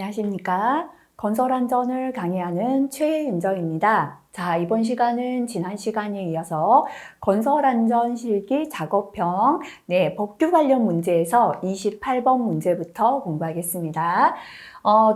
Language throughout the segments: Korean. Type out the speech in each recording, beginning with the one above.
안녕하십니까. 건설안전을 강의하는 최윤정입니다. 자, 이번 시간은 지난 시간에 이어서 건설안전 실기 작업형 법규 관련 문제에서 28번 문제부터 공부하겠습니다.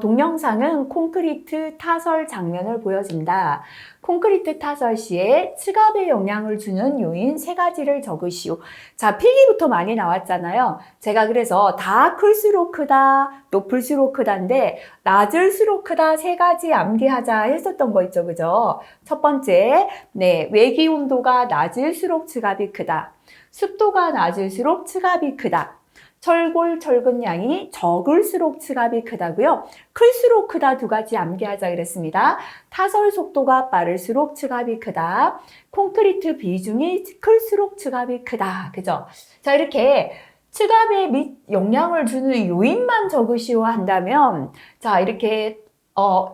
동영상은 콘크리트 타설 장면을 보여준다. 콘크리트 타설 시에 측압에 영향을 주는 요인 3가지를 적으시오. 자, 필기부터 많이 나왔잖아요. 제가 그래서 다 클수록 크다, 높을수록 크다인데 낮을수록 크다 3가지 암기하자 했었던 거 있죠, 그죠? 첫 번째, 외기 온도가 낮을수록 측압이 크다. 습도가 낮을수록 측압이 크다. 철골 철근량이 적을수록 측압이 크다고요. 클수록 크다 2가지 암기하자 그랬습니다. 타설 속도가 빠를수록 측압이 크다. 콘크리트 비중이 클수록 측압이 크다. 그죠? 자, 이렇게 측압에 영향을 주는 요인만 적으시오 한다면, 자, 이렇게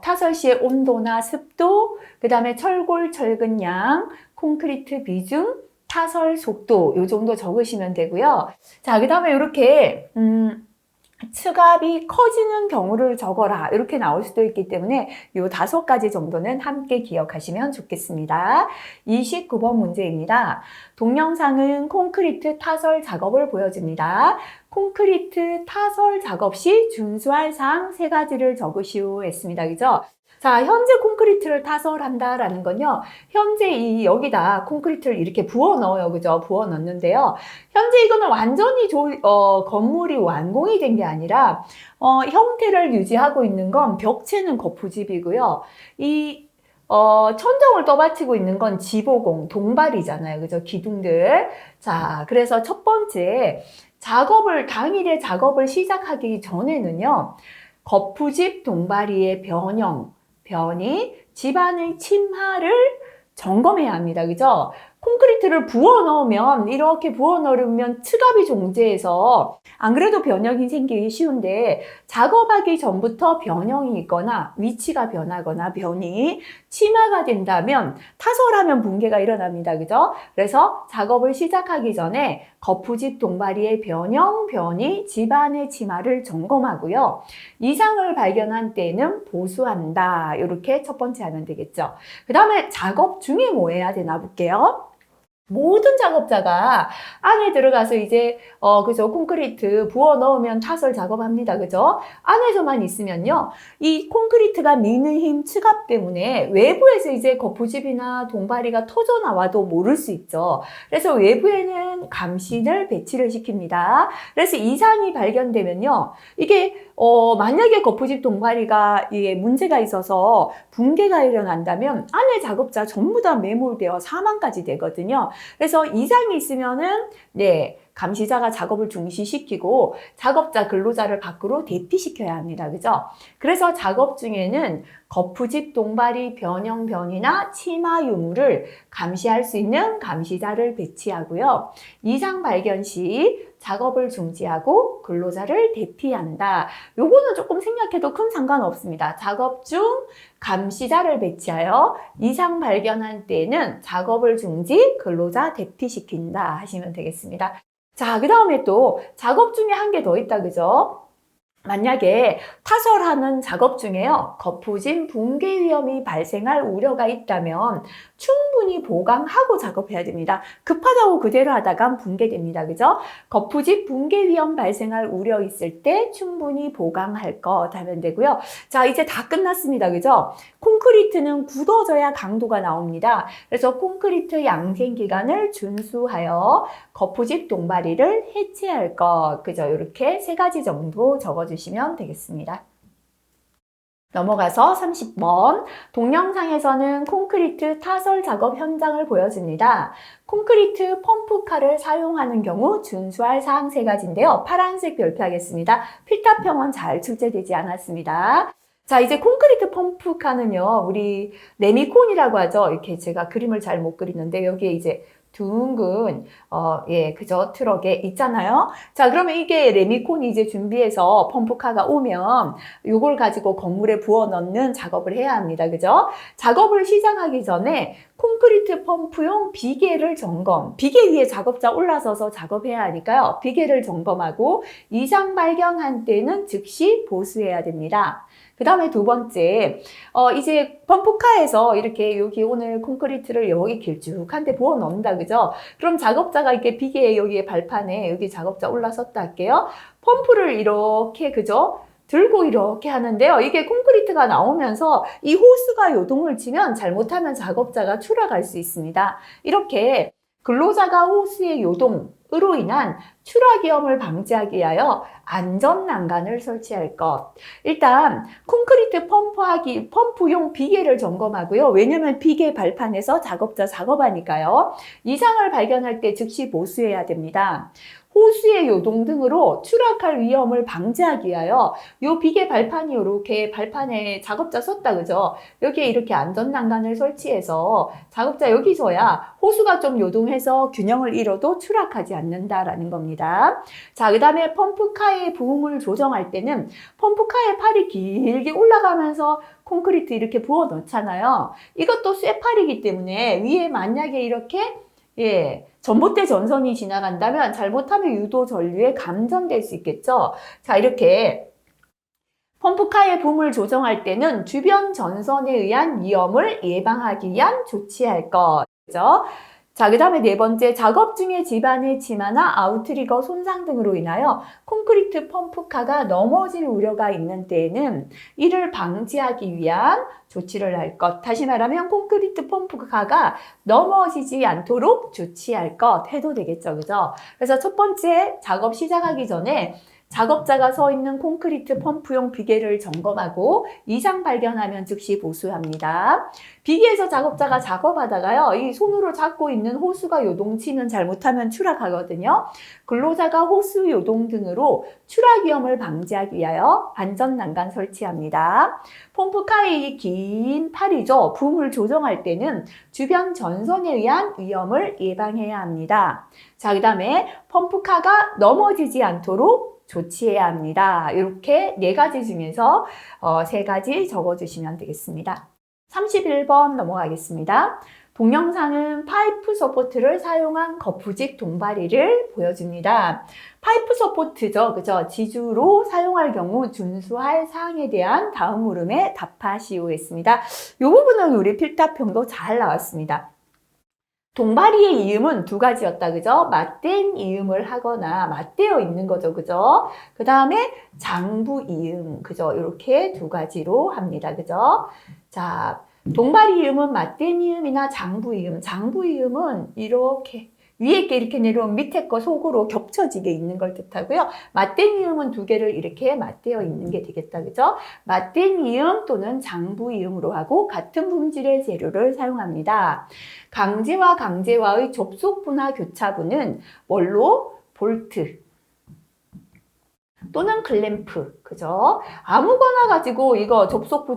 타설 시의 온도나 습도, 그 다음에 철골 철근량, 콘크리트 비중, 타설 속도 요 정도 적으시면 되고요. 자, 그 다음에 이렇게 측압이 커지는 경우를 적어라 이렇게 나올 수도 있기 때문에 요 5가지 정도는 함께 기억하시면 좋겠습니다. 29번 문제입니다. 동영상은 콘크리트 타설 작업을 보여줍니다. 콘크리트 타설 작업 시 준수할 사항 3가지를 적으시오 했습니다. 그죠? 자, 현재 콘크리트를 타설한다라는 건요. 현재 여기다 콘크리트를 이렇게 부어 넣어요. 그죠? 부어 넣는데요. 현재 이거는 완전히 건물이 완공이 된 게 아니라 형태를 유지하고 있는 건 벽체는 거푸집이고요. 천정을 떠받치고 있는 건 지보공, 동발이잖아요. 그죠? 기둥들. 자, 그래서 첫 번째 당일에 작업을 시작하기 전에는요. 거푸집 동바리의 변이 집안의 침하를 점검해야 합니다. 그죠? 콘크리트를 부어 넣으면 이렇게 부어 넣으면 측압이 존재해서 안 그래도 변형이 생기기 쉬운데 작업하기 전부터 변형이 있거나 위치가 변하거나 변이 침하가 된다면 타설하면 붕괴가 일어납니다. 그죠? 그래서 작업을 시작하기 전에 거푸집 동바리의 변이 집안의 침하를 점검하고요. 이상을 발견한 때에는 보수한다. 이렇게 첫 번째 하면 되겠죠. 그 다음에 작업 중에 뭐 해야 되나 볼게요. 모든 작업자가 안에 들어가서 이제 그죠, 콘크리트 부어 넣으면 타설 작업합니다. 그죠? 안에서만 있으면요. 이 콘크리트가 미는 힘 측압 때문에 외부에서 이제 거푸집이나 동바리가 터져 나와도 모를 수 있죠. 그래서 외부에는 감신을 배치를 시킵니다. 그래서 이상이 발견되면요. 이게 만약에 거푸집 동바리가 문제가 있어서 붕괴가 일어난다면 안에 작업자 전부 다 매몰되어 사망까지 되거든요. 그래서 이상이 있으면은 감시자가 작업을 중지시키고 작업자 근로자를 밖으로 대피시켜야 합니다. 그죠? 그래서 작업 중에는 거푸집 동바리 변이나 침하 유무를 감시할 수 있는 감시자를 배치하고요. 이상 발견 시 작업을 중지하고 근로자를 대피한다. 요거는 조금 생략해도 큰 상관없습니다. 작업 중 감시자를 배치하여 이상 발견한 때에는 작업을 중지, 근로자 대피시킨다 하시면 되겠습니다. 자, 그 다음에 또 작업 중에 한 개 더 있다. 그죠? 만약에 타설하는 작업 중에요. 거푸집 붕괴 위험이 발생할 우려가 있다면 충분히 보강하고 작업해야 됩니다. 급하다고 그대로 하다가 붕괴됩니다. 그죠? 거푸집 붕괴 위험 발생할 우려 있을 때 충분히 보강할 것 하면 되고요. 자, 이제 다 끝났습니다. 그죠? 콘크리트는 굳어져야 강도가 나옵니다. 그래서 콘크리트 양생 기간을 준수하여 거푸집 동바리를 해체할 것. 그죠? 이렇게 3가지 정도 적어주시면 되겠습니다. 넘어가서 30번. 동영상에서는 콘크리트 타설 작업 현장을 보여줍니다. 콘크리트 펌프카를 사용하는 경우 준수할 사항 3가지인데요. 파란색 별표하겠습니다. 필탑형은 잘 출제되지 않았습니다. 자, 이제 콘크리트 펌프카는요, 우리 레미콘이라고 하죠. 이렇게 제가 그림을 잘 못 그리는데, 여기에 이제 둥근 그저 트럭에 있잖아요. 자, 그러면 이게 레미콘이 이제 준비해서 펌프카가 오면 요걸 가지고 건물에 부어 넣는 작업을 해야 합니다. 그죠? 작업을 시작하기 전에 콘크리트 펌프용 비계를 점검. 비계 위에 작업자 올라서서 작업해야 하니까요. 비계를 점검하고 이상 발견한 때는 즉시 보수해야 됩니다. 그 다음에 두 번째, 이제 펌프카에서 이렇게 여기 오늘 콘크리트를 여기 길쭉한데 부어 넣는다, 그죠? 그럼 작업자가 이렇게 비계에 여기에 발판에 여기 작업자 올라섰다 할게요. 펌프를 이렇게, 그죠? 들고 이렇게 하는데요. 이게 콘크리트가 나오면서 이 호스가 요동을 치면 잘못하면 작업자가 추락할 수 있습니다. 이렇게 근로자가 호스의 요동으로 인한 추락 위험을 방지하기 위하여 안전 난간을 설치할 것. 일단 콘크리트 펌프용 비계를 점검하고요. 왜냐하면 비계 발판에서 작업자 작업하니까요. 이상을 발견할 때 즉시 보수해야 됩니다. 호수의 요동 등으로 추락할 위험을 방지하기 위하여 요 비계 발판이 이렇게 발판에 작업자 섰다, 그죠? 여기에 이렇게 안전난간을 설치해서 작업자 여기서야 호수가 좀 요동해서 균형을 잃어도 추락하지 않는다라는 겁니다. 자, 그 다음에 펌프카의 부음을 조정할 때는 펌프카의 팔이 길게 올라가면서 콘크리트 이렇게 부어 넣잖아요. 이것도 쇠팔이기 때문에 위에 만약에 이렇게 전봇대 전선이 지나간다면 잘못하면 유도 전류에 감전될 수 있겠죠. 자, 이렇게 펌프카의 붐을 조정할 때는 주변 전선에 의한 위험을 예방하기 위한 조치할 것. 그죠? 자, 그 다음에 네 번째, 작업 중에 집안의 침하나 아우트리거 손상 등으로 인하여 콘크리트 펌프카가 넘어질 우려가 있는 때에는 이를 방지하기 위한 조치를 할 것. 다시 말하면 콘크리트 펌프카가 넘어지지 않도록 조치할 것 해도 되겠죠. 그죠? 그래서 첫 번째, 작업 시작하기 전에 작업자가 서 있는 콘크리트 펌프용 비계를 점검하고 이상 발견하면 즉시 보수합니다. 비계에서 작업자가 작업하다가요, 이 손으로 잡고 있는 호수가 요동치면 잘못하면 추락하거든요. 근로자가 호수 요동 등으로 추락 위험을 방지하기 위하여 안전난간 설치합니다. 펌프카의 긴 팔이죠. 붐을 조정할 때는 주변 전선에 의한 위험을 예방해야 합니다. 자, 그 다음에 펌프카가 넘어지지 않도록 조치해야 합니다. 이렇게 네 가지 중에서 세 가지 적어주시면 되겠습니다. 31번 넘어가겠습니다. 동영상은 파이프 서포트를 사용한 거푸집 동바리를 보여줍니다. 파이프 서포트죠. 그죠? 지주로 사용할 경우 준수할 사항에 대한 다음 물음에 답하시오 했습니다. 이 부분은 우리 필답형도 잘 나왔습니다. 동바리의 이음은 두 가지였다, 그죠? 맞댄 이음을 하거나 맞대어 있는 거죠, 그죠? 그 다음에 장부 이음, 그죠? 이렇게 두 가지로 합니다, 그죠? 자, 동바리 이음은 맞댄 이음이나 장부 이음. 장부 이음은 이렇게 위에 게 이렇게 내려오면 밑에 거 속으로 겹쳐지게 있는 걸 뜻하고요. 맞댄 이음은 두 개를 이렇게 맞대어 있는 게 되겠다, 그죠? 맞댄 이음 또는 장부 이음으로 하고 같은 품질의 재료를 사용합니다. 강제와 강제와의 접속부나 교차부는 뭘로? 볼트 또는 클램프, 그죠? 아무거나 가지고 이거 접속부,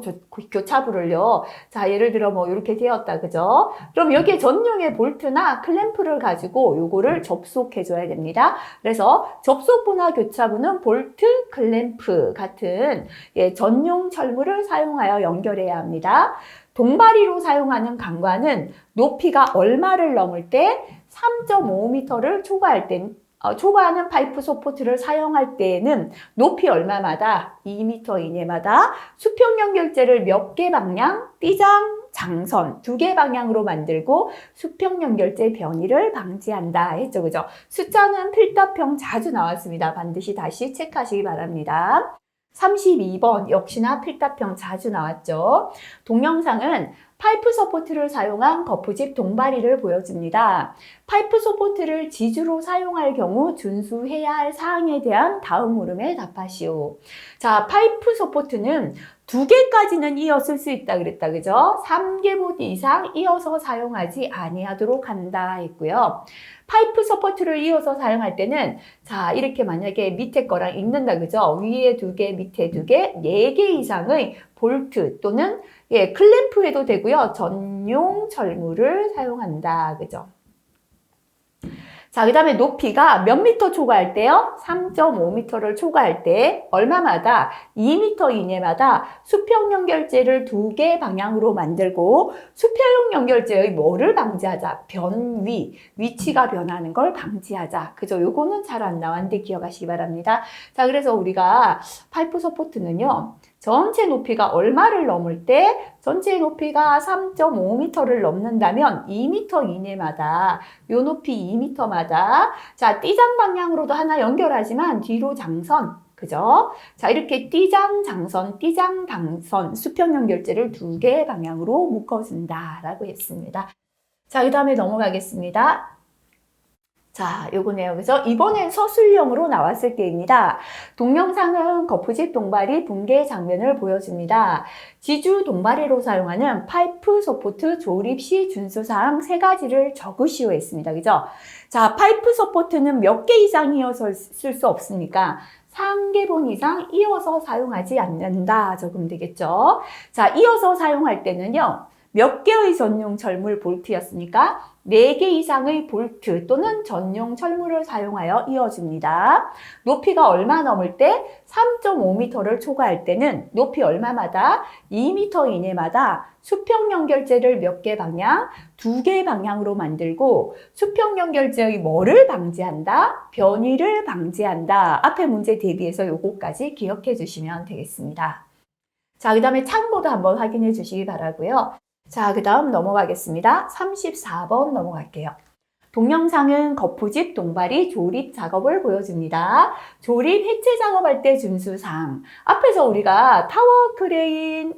교차부를요. 자, 예를 들어 뭐 이렇게 되었다, 그죠? 그럼 여기에 전용의 볼트나 클램프를 가지고 요거를 접속해줘야 됩니다. 그래서 접속부나 교차부는 볼트, 클램프 같은 전용 철물을 사용하여 연결해야 합니다. 동바리로 사용하는 강관은 높이가 얼마를 넘을 때 3.5m를 초과할 때 초과하는 파이프 서포트를 사용할 때에는 높이 얼마마다 2m 이내마다 수평 연결재를 몇 개 방향, 띠장, 장선 2개 방향으로 만들고 수평 연결재 변이를 방지한다 했죠, 그죠? 숫자는 필답형 자주 나왔습니다. 반드시 다시 체크하시기 바랍니다. 32번 역시나 필답형 자주 나왔죠. 동영상은 파이프 서포트를 사용한 거푸집 동바리를 보여줍니다. 파이프 서포트를 지주로 사용할 경우 준수해야 할 사항에 대한 다음 물음에 답하시오. 자, 파이프 서포트는 2개까지는 이어 쓸 수 있다 그랬다, 그죠? 3개보다 이상 이어서 사용하지 아니하도록 한다 했고요. 파이프 서포트를 이어서 사용할 때는 자, 이렇게 만약에 밑에 거랑 읽는다, 그죠? 위에 2개, 밑에 2개, 4개 이상의 볼트 또는 클램프해도 되고요. 전용 철물을 사용한다, 그죠? 자, 그 다음에 높이가 몇 미터 초과할 때요? 3.5m를 초과할 때 얼마마다? 2m 이내마다 수평 연결제를 2개 방향으로 만들고 수평 연결제의 뭐를 방지하자? 변위, 위치가 변하는 걸 방지하자. 그죠? 요거는 잘 안 나왔는데 기억하시기 바랍니다. 자, 그래서 우리가 파이프 서포트는요. 전체 높이가 얼마를 넘을 때 전체 높이가 3.5m를 넘는다면 2m 이내마다 요 높이 2m마다 자 띠장 방향으로도 하나 연결하지만 뒤로 장선 그죠? 자 이렇게 띠장 장선, 띠장 당선 수평 연결제를 2개 방향으로 묶어준다 라고 했습니다. 자 그 다음에 넘어가겠습니다. 자, 요거네요. 그래서 이번엔 서술형으로 나왔을 때입니다. 동영상은 거푸집 동발이 붕괴 장면을 보여줍니다. 지주 동발이로 사용하는 파이프 서포트 조립 시 준수사항 3가지를 적으시오 했습니다. 그죠? 자, 파이프 서포트는 몇 개 이상 이어서 쓸 수 없습니까? 3개분 이상 이어서 사용하지 않는다. 적으면 되겠죠? 자, 이어서 사용할 때는요. 몇 개의 전용 철물 볼트였으니까 4개 이상의 볼트 또는 전용 철물을 사용하여 이어줍니다. 높이가 얼마 넘을 때 3.5m를 초과할 때는 높이 얼마마다 2m 이내마다 수평 연결제를 몇 개 방향? 2개 방향으로 만들고 수평 연결제의 뭐를 방지한다? 변위를 방지한다. 앞에 문제 대비해서 요거까지 기억해 주시면 되겠습니다. 자, 그 다음에 참고도 한번 확인해 주시기 바라고요. 자, 그 다음 넘어가겠습니다. 34번 넘어갈게요. 동영상은 거푸집 동발이 조립 작업을 보여줍니다. 조립 해체 작업할 때 준수사항. 앞에서 우리가 타워 크레인,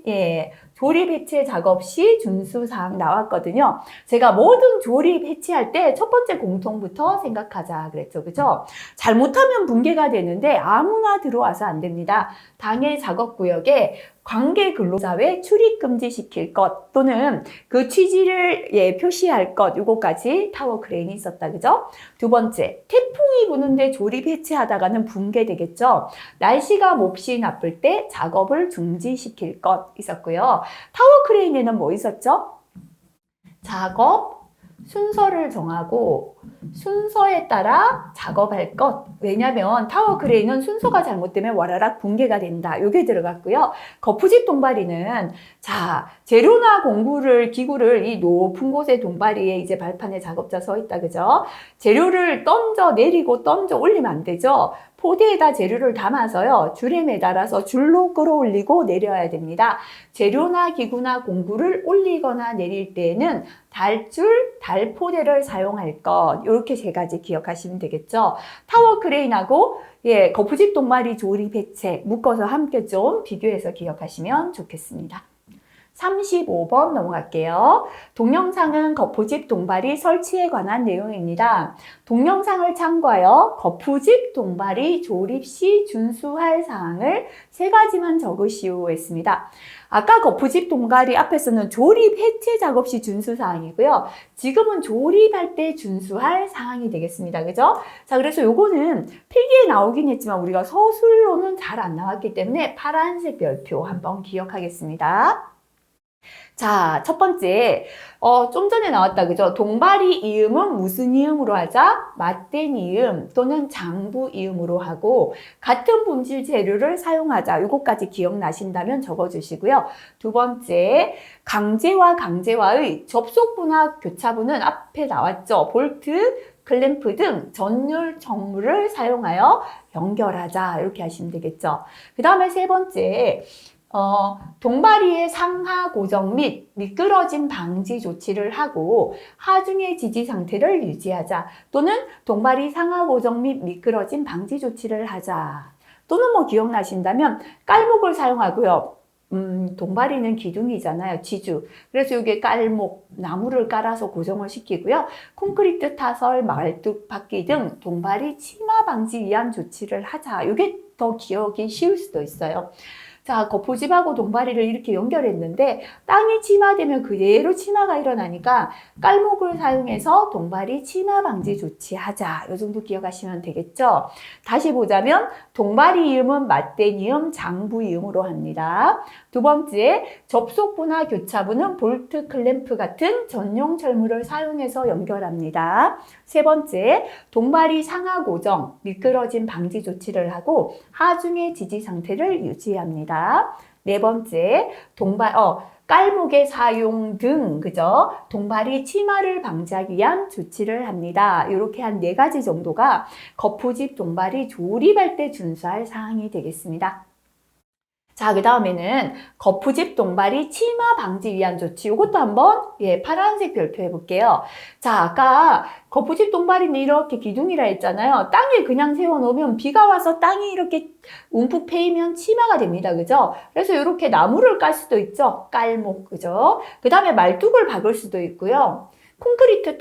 조립 해체 작업 시 준수사항 나왔거든요. 제가 모든 조립 해체할 때 첫 번째 공통부터 생각하자 그랬죠. 그죠? 잘못하면 붕괴가 되는데 아무나 들어와서 안 됩니다. 당해 작업구역에 관계 근로자 외 출입 금지시킬 것 또는 그 취지를 표시할 것 요거까지 타워 크레인이 있었다. 그죠? 두 번째, 태풍이 부는데 조립 해체하다가는 붕괴되겠죠. 날씨가 몹시 나쁠 때 작업을 중지시킬 것 있었고요. 타워 크레인에는 뭐 있었죠? 작업 순서를 정하고 순서에 따라 작업할 것. 왜냐면 타워 크레인은 순서가 잘못되면 와라락 붕괴가 된다. 요게 들어갔고요. 거푸집 동발이는 자 재료나 공구를 기구를 이 높은 곳에 동발이에 이제 발판에 작업자 서 있다. 그죠? 재료를 던져 내리고 던져 올리면 안 되죠. 포대에다 재료를 담아서요. 줄에 매달아서 줄로 끌어올리고 내려야 됩니다. 재료나 기구나 공구를 올리거나 내릴 때에는 달줄, 달포대를 사용할 것. 이렇게 3가지 기억하시면 되겠죠. 타워 크레인하고 거푸집 동발이 조립 해체 묶어서 함께 좀 비교해서 기억하시면 좋겠습니다. 35번 넘어갈게요. 동영상은 거푸집 동발이 설치에 관한 내용입니다. 동영상을 참고하여 거푸집 동발이 조립 시 준수할 사항을 3가지만 적으시오 했습니다. 아까 거푸집 동발이 앞에서는 조립 해체 작업 시 준수 사항이고요. 지금은 조립할 때 준수할 사항이 되겠습니다. 그죠? 자, 그래서 요거는 필기에 나오긴 했지만 우리가 서술로는 잘 안 나왔기 때문에 파란색 별표 한번 기억하겠습니다. 자, 첫 번째, 좀 전에 나왔다, 그죠? 동발이 이음은 무슨 이음으로 하자? 맞댄 이음 또는 장부 이음으로 하고 같은 분질 재료를 사용하자. 요거까지 기억나신다면 적어주시고요. 두 번째, 강제와 강제와의 접속부나 교차부는 앞에 나왔죠? 볼트, 클램프 등 전율 정물을 사용하여 연결하자. 이렇게 하시면 되겠죠? 그 다음에 세 번째, 동발이의 상하 고정 및 미끄러짐 방지 조치를 하고 하중의 지지 상태를 유지하자 또는 동발이 상하 고정 및 미끄러짐 방지 조치를 하자 또는 뭐 기억나신다면 깔목을 사용하고요. 동발이는 기둥이잖아요. 지주. 그래서 이게 깔목, 나무를 깔아서 고정을 시키고요. 콘크리트 타설, 말뚝 바퀴 등 동발이 침하 방지 위한 조치를 하자. 이게 더 기억이 쉬울 수도 있어요. 자, 거푸집하고 동바리를 이렇게 연결했는데 땅이 침하되면 그대로 침하가 일어나니까 깔목을 사용해서 동바리 침하 방지 조치하자. 이 정도 기억하시면 되겠죠? 다시 보자면 동바리 이음은 맞대니음, 장부이음으로 합니다. 두 번째, 접속부나 교차부는 볼트, 클램프 같은 전용 철물을 사용해서 연결합니다. 세 번째, 동바리 상하 고정, 미끄러짐 방지 조치를 하고 하중의 지지 상태를 유지합니다. 네 번째, 깔목의 사용 등, 그죠? 동바리 침하를 방지하기 위한 조치를 합니다. 이렇게 한 4가지 정도가 거푸집 동바리 조립할 때 준수할 사항이 되겠습니다. 자, 그 다음에는 거푸집 동바리 침하 방지 위한 조치. 이것도 한번 파란색 별표 해볼게요. 자, 아까 거푸집 동바리는 이렇게 기둥이라 했잖아요. 땅에 그냥 세워놓으면 비가 와서 땅이 이렇게 움푹 패이면 침하가 됩니다. 그죠? 그래서 이렇게 나무를 깔 수도 있죠. 깔목, 그죠? 그 다음에 말뚝을 박을 수도 있고요. 콘크리트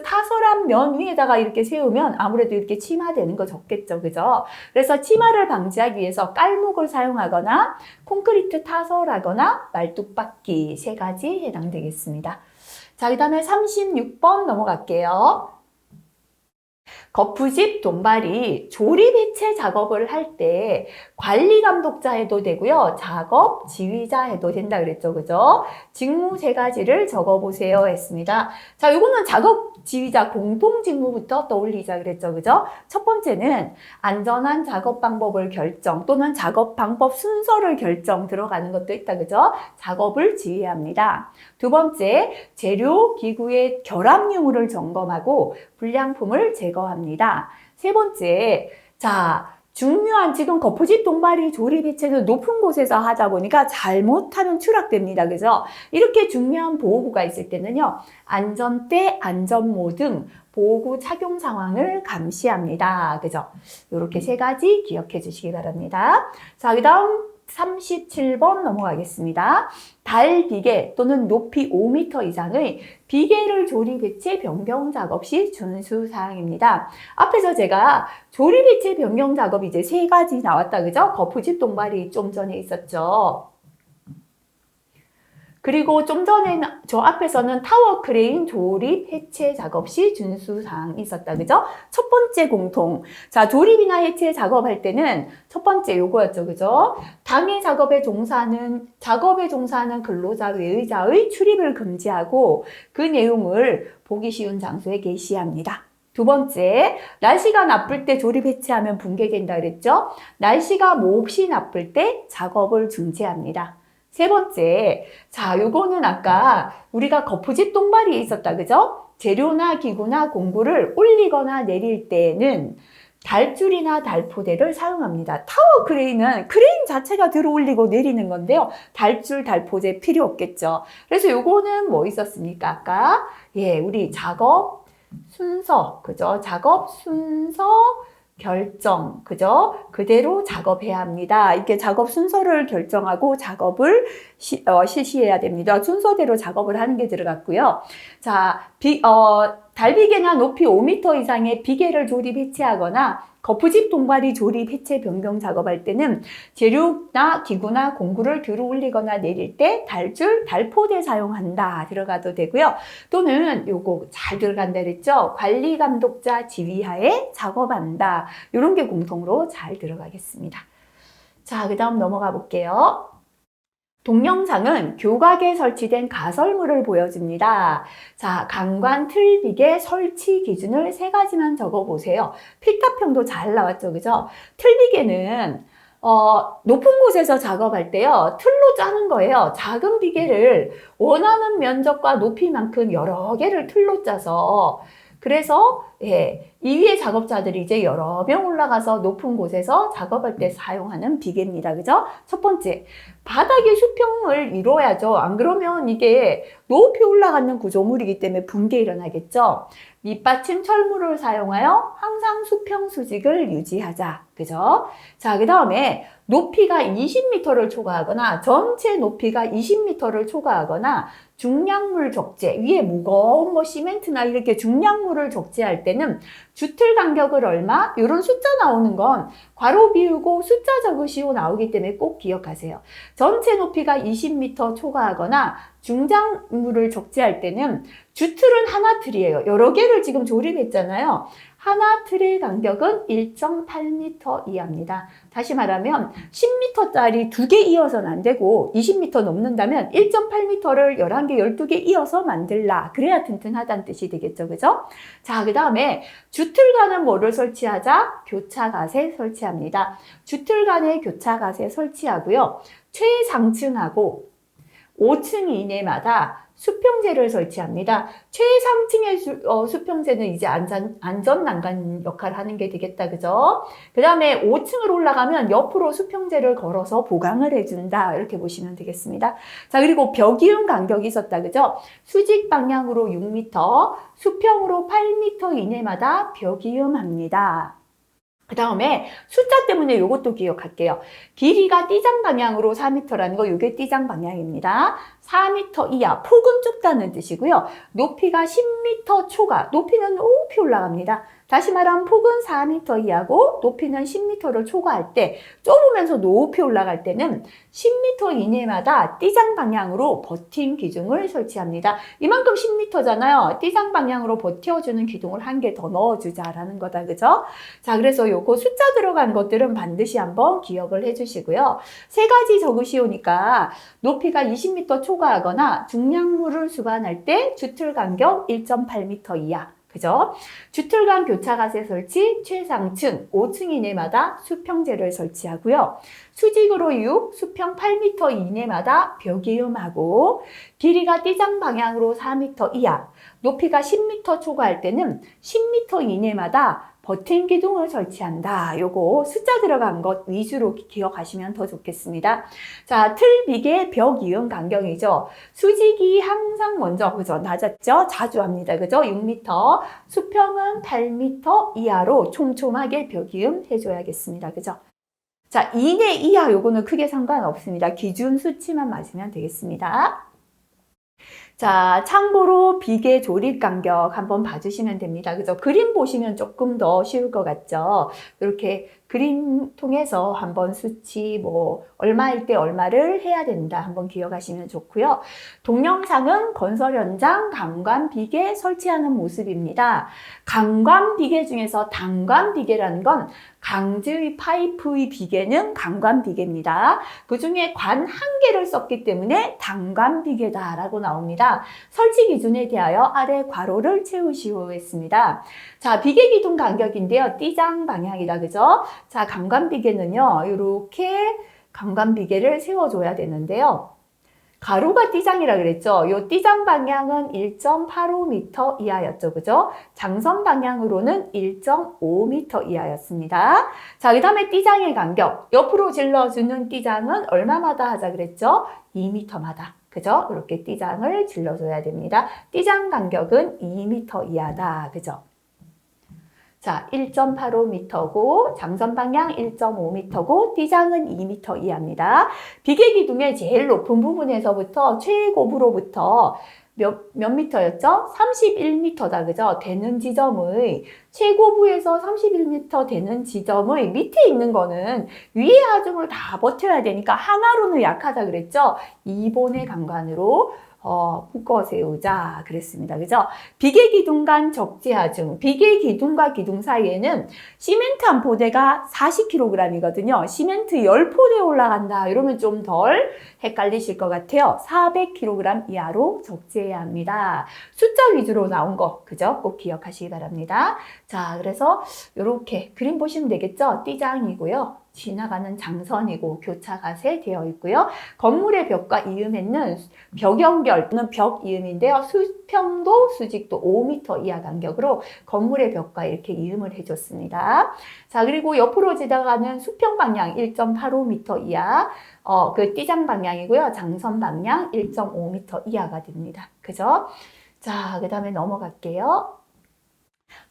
타설한 면 위에다가 이렇게 세우면 아무래도 이렇게 침하되는 거 적겠죠. 그죠? 그래서 침하를 방지하기 위해서 깔목을 사용하거나 콘크리트 타설하거나 말뚝박기 3가지 해당되겠습니다. 자, 그 다음에 36번 넘어갈게요. 거푸집 동바리 조립 해체 작업을 할 때 관리 감독자 해도 되고요. 작업 지휘자 해도 된다 그랬죠. 그죠? 직무 3가지를 적어보세요 했습니다. 자, 이거는 작업 지휘자 공통 직무부터 떠올리자 그랬죠. 그죠? 첫 번째는 안전한 작업 방법을 결정 또는 작업 방법 순서를 결정 들어가는 것도 있다. 그죠? 작업을 지휘합니다. 두 번째, 재료 기구의 결합 유무를 점검하고 불량품을 제거합니다. 세 번째, 자, 중요한 지금 거푸집 동바리 조립 해체는 높은 곳에서 하다 보니까 잘못하면 추락됩니다. 그죠? 이렇게 중요한 보호구가 있을 때는요, 안전대, 안전모 등 보호구 착용 상황을 감시합니다. 그죠? 이렇게 3가지 기억해 주시기 바랍니다. 자, 그 다음 37번 넘어가겠습니다. 달 비계 또는 높이 5m 이상의 비계를 조립 해체 변경 작업 시 준수 사항입니다. 앞에서 제가 조립 해체 변경 작업 이제 3가지 나왔다. 그죠? 거푸집 동바리 좀 전에 있었죠. 그리고 좀 전에 저 앞에서는 타워 크레인 조립 해체 작업 시 준수 사항이 있었다. 그죠? 첫 번째 공통. 자, 조립이나 해체 작업할 때는 첫 번째 요거였죠. 그죠? 당해 작업에 종사하는 근로자 외의자의 출입을 금지하고 그 내용을 보기 쉬운 장소에 게시합니다. 두 번째, 날씨가 나쁠 때 조립 해체하면 붕괴된다 그랬죠? 날씨가 몹시 나쁠 때 작업을 중지합니다. 세 번째, 자, 요거는 아까 우리가 거푸집 동바리에 있었다, 그죠? 재료나 기구나 공구를 올리거나 내릴 때는 달줄이나 달포대를 사용합니다. 타워 크레인은 크레인 자체가 들어 올리고 내리는 건데요. 달줄, 달포대 필요 없겠죠. 그래서 요거는 뭐 있었습니까? 아까, 우리 작업 순서, 그죠? 작업 순서, 결정, 그죠? 그대로 작업해야 합니다. 이렇게 작업 순서를 결정하고 작업을 실시해야 됩니다. 순서대로 작업을 하는 게 들어갔고요. 자, 달비계나 높이 5m 이상의 비계를 조립 해체하거나 거푸집 동바리 조립 해체 변경 작업할 때는 재료나 기구나 공구를 들어 올리거나 내릴 때 달줄, 달포대 사용한다 들어가도 되고요. 또는 요거 잘 들어간다 그랬죠? 관리 감독자 지휘하에 작업한다. 이런 게 공통으로 잘 들어가겠습니다. 자, 그 다음 넘어가 볼게요. 동영상은 교각에 설치된 가설물을 보여줍니다. 자, 강관 틀비계 설치 기준을 3가지만 적어보세요. 필답형도 잘 나왔죠, 그죠? 틀비계는 높은 곳에서 작업할 때요, 틀로 짜는 거예요. 작은 비계를 원하는 면적과 높이만큼 여러 개를 틀로 짜서 그래서 이 위에 작업자들이 이제 여러 명 올라가서 높은 곳에서 작업할 때 사용하는 비계입니다. 그죠? 첫 번째, 바닥에 수평을 이루어야죠. 안 그러면 이게 높이 올라가는 구조물이기 때문에 붕괴 일어나겠죠. 밑받침 철물을 사용하여 항상 수평 수직을 유지하자. 그죠? 자, 그 다음에 높이가 20m를 초과하거나 전체 높이가 20m를 초과하거나 중량물 적재, 위에 무거운 시멘트나 이렇게 중량물을 적재할 때는 주틀 간격을 얼마? 이런 숫자 나오는 건 괄호 비우고 숫자 적으시오 나오기 때문에 꼭 기억하세요. 전체 높이가 20m 초과하거나 중장물을 적재할 때는 주틀은 하나 틀이에요. 여러 개를 지금 조립했잖아요. 하나 틀의 간격은 1.8m 이하입니다. 다시 말하면 10m짜리 2개 이어서는 안 되고 20m 넘는다면 1.8m를 11개, 12개 이어서 만들라. 그래야 튼튼하다는 뜻이 되겠죠. 그죠? 자, 그 다음에 주틀간은 뭐를 설치하자? 교차가세 설치합니다. 주틀간에 교차가세 설치하고요. 최상층하고 5층 이내마다 수평재를 설치합니다. 최상층의 수평재는 이제 안전난간 역할을 하는 게 되겠다. 그죠? 그 다음에 5층으로 올라가면 옆으로 수평재를 걸어서 보강을 해준다. 이렇게 보시면 되겠습니다. 자, 그리고 벽이음 간격이 있었다. 그죠? 수직 방향으로 6m, 수평으로 8m 이내마다 벽이음합니다. 그 다음에 숫자 때문에 이것도 기억할게요. 길이가 띠장 방향으로 4m라는 거, 이게 띠장 방향입니다. 4m 이하, 폭은 좁다는 뜻이고요. 높이가 10m 초과, 높이는 높이 올라갑니다. 다시 말하면 폭은 4m 이하고 높이는 10m를 초과할 때, 좁으면서 높이 올라갈 때는 10m 이내마다 띠장 방향으로 버팀 기둥을 설치합니다. 이만큼 10m잖아요. 띠장 방향으로 버텨주는 기둥을 한 개 더 넣어주자라는 거다. 그죠? 자, 그래서 요거 숫자 들어간 것들은 반드시 한번 기억을 해주시고요. 세 가지 적으시오니까 높이가 20m 초과하거나 중량물을 수반할 때 주틀 간격 1.8m 이하. 그죠? 주틀간 교차가세 설치, 최상층 5층 이내마다 수평재를 설치하고요. 수직으로 6, 수평 8m 이내마다 벽이음하고 길이가 띠장 방향으로 4m 이하, 높이가 10m 초과할 때는 10m 이내마다 버튼 기둥을 설치한다. 요거 숫자 들어간 것 위주로 기억하시면 더 좋겠습니다. 자, 틀 비계 벽 이음 간격이죠. 수직이 항상 먼저, 그죠? 낮았죠? 자주 합니다. 그죠? 6m, 수평은 8m 이하로 촘촘하게 벽 이음 해줘야겠습니다. 그죠? 자, 이내 이하 요거는 크게 상관없습니다. 기준 수치만 맞으면 되겠습니다. 자, 참고로 비계 조립 간격 한번 봐주시면 됩니다. 그죠? 그림 보시면 조금 더 쉬울 것 같죠? 이렇게 그림 통해서 한번 수치 얼마일 때 얼마를 해야 된다 한번 기억하시면 좋고요. 동영상은 건설 현장 강관 비계 설치하는 모습입니다. 강관 비계 중에서 단관 비계라는 건 강제의 파이프의 비계는 강관 비계입니다. 그 중에 관 한 개를 썼기 때문에 단관 비계다라고 나옵니다. 설치 기준에 대하여 아래 괄호를 채우시오 했습니다. 자, 비계 기둥 간격인데요. 띠장 방향이다. 그죠? 자, 강관 비계는요. 이렇게 강관 비계를 세워줘야 되는데요. 가로가 띠장이라 그랬죠. 요 띠장 방향은 1.85m 이하였죠. 그죠? 장선 방향으로는 1.5m 이하였습니다. 자, 그 다음에 띠장의 간격. 옆으로 질러주는 띠장은 얼마마다 하자 그랬죠? 2m마다. 그죠? 이렇게 띠장을 질러줘야 됩니다. 띠장 간격은 2m 이하다. 그죠? 자, 1.85m고 장선 방향 1.5m고 띠장은 2m 이하입니다. 비계 기둥의 제일 높은 부분에서부터 최고부로부터 몇 미터였죠? 31m다. 그죠? 되는 지점의 최고부에서 31m 되는 지점의 밑에 있는 거는 위에 하중을 다 버텨야 되니까 하나로는 약하다 그랬죠? 2번의 강관으로 묶어 세우자 그랬습니다. 그죠? 비계 기둥 간 적재 하중. 비계 기둥과 기둥 사이에는 시멘트 한 포대가 40kg이거든요. 시멘트 10포대 올라간다. 이러면 좀 덜 헷갈리실 것 같아요. 400kg 이하로 적재해야 합니다. 숫자 위주로 나온 거, 그죠? 꼭 기억하시기 바랍니다. 자, 그래서 이렇게 그림 보시면 되겠죠? 띠장이고요. 지나가는 장선이고 교차가세 되어 있고요. 건물의 벽과 이음에는 벽 연결 또는 벽 이음인데요. 수평도 수직도 5m 이하 간격으로 건물의 벽과 이렇게 이음을 해줬습니다. 자, 그리고 옆으로 지나가는 수평 방향 1.85m 이하, 그 띠장 방향이고요. 장선 방향 1.5m 이하가 됩니다. 그죠? 자, 그 다음에 넘어갈게요.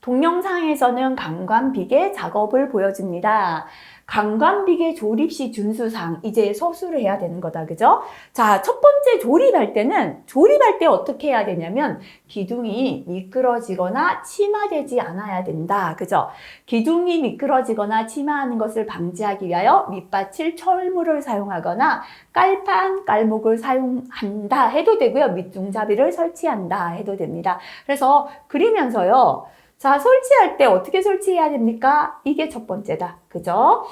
동영상에서는 강관 비계 작업을 보여줍니다. 강관비계 조립시 준수사항 이제 서술을 해야 되는 거다. 그죠? 자, 첫 번째 조립할 때 어떻게 해야 되냐면 기둥이 미끄러지거나 침하되지 않아야 된다. 그죠? 기둥이 미끄러지거나 침하하는 것을 방지하기 위하여 밑받칠 철물을 사용하거나 깔판, 깔목을 사용한다 해도 되고요. 밑중잡이를 설치한다 해도 됩니다. 그래서 그리면서요. 자, 설치할 때 어떻게 설치해야 됩니까? 이게 첫 번째다. 그죠?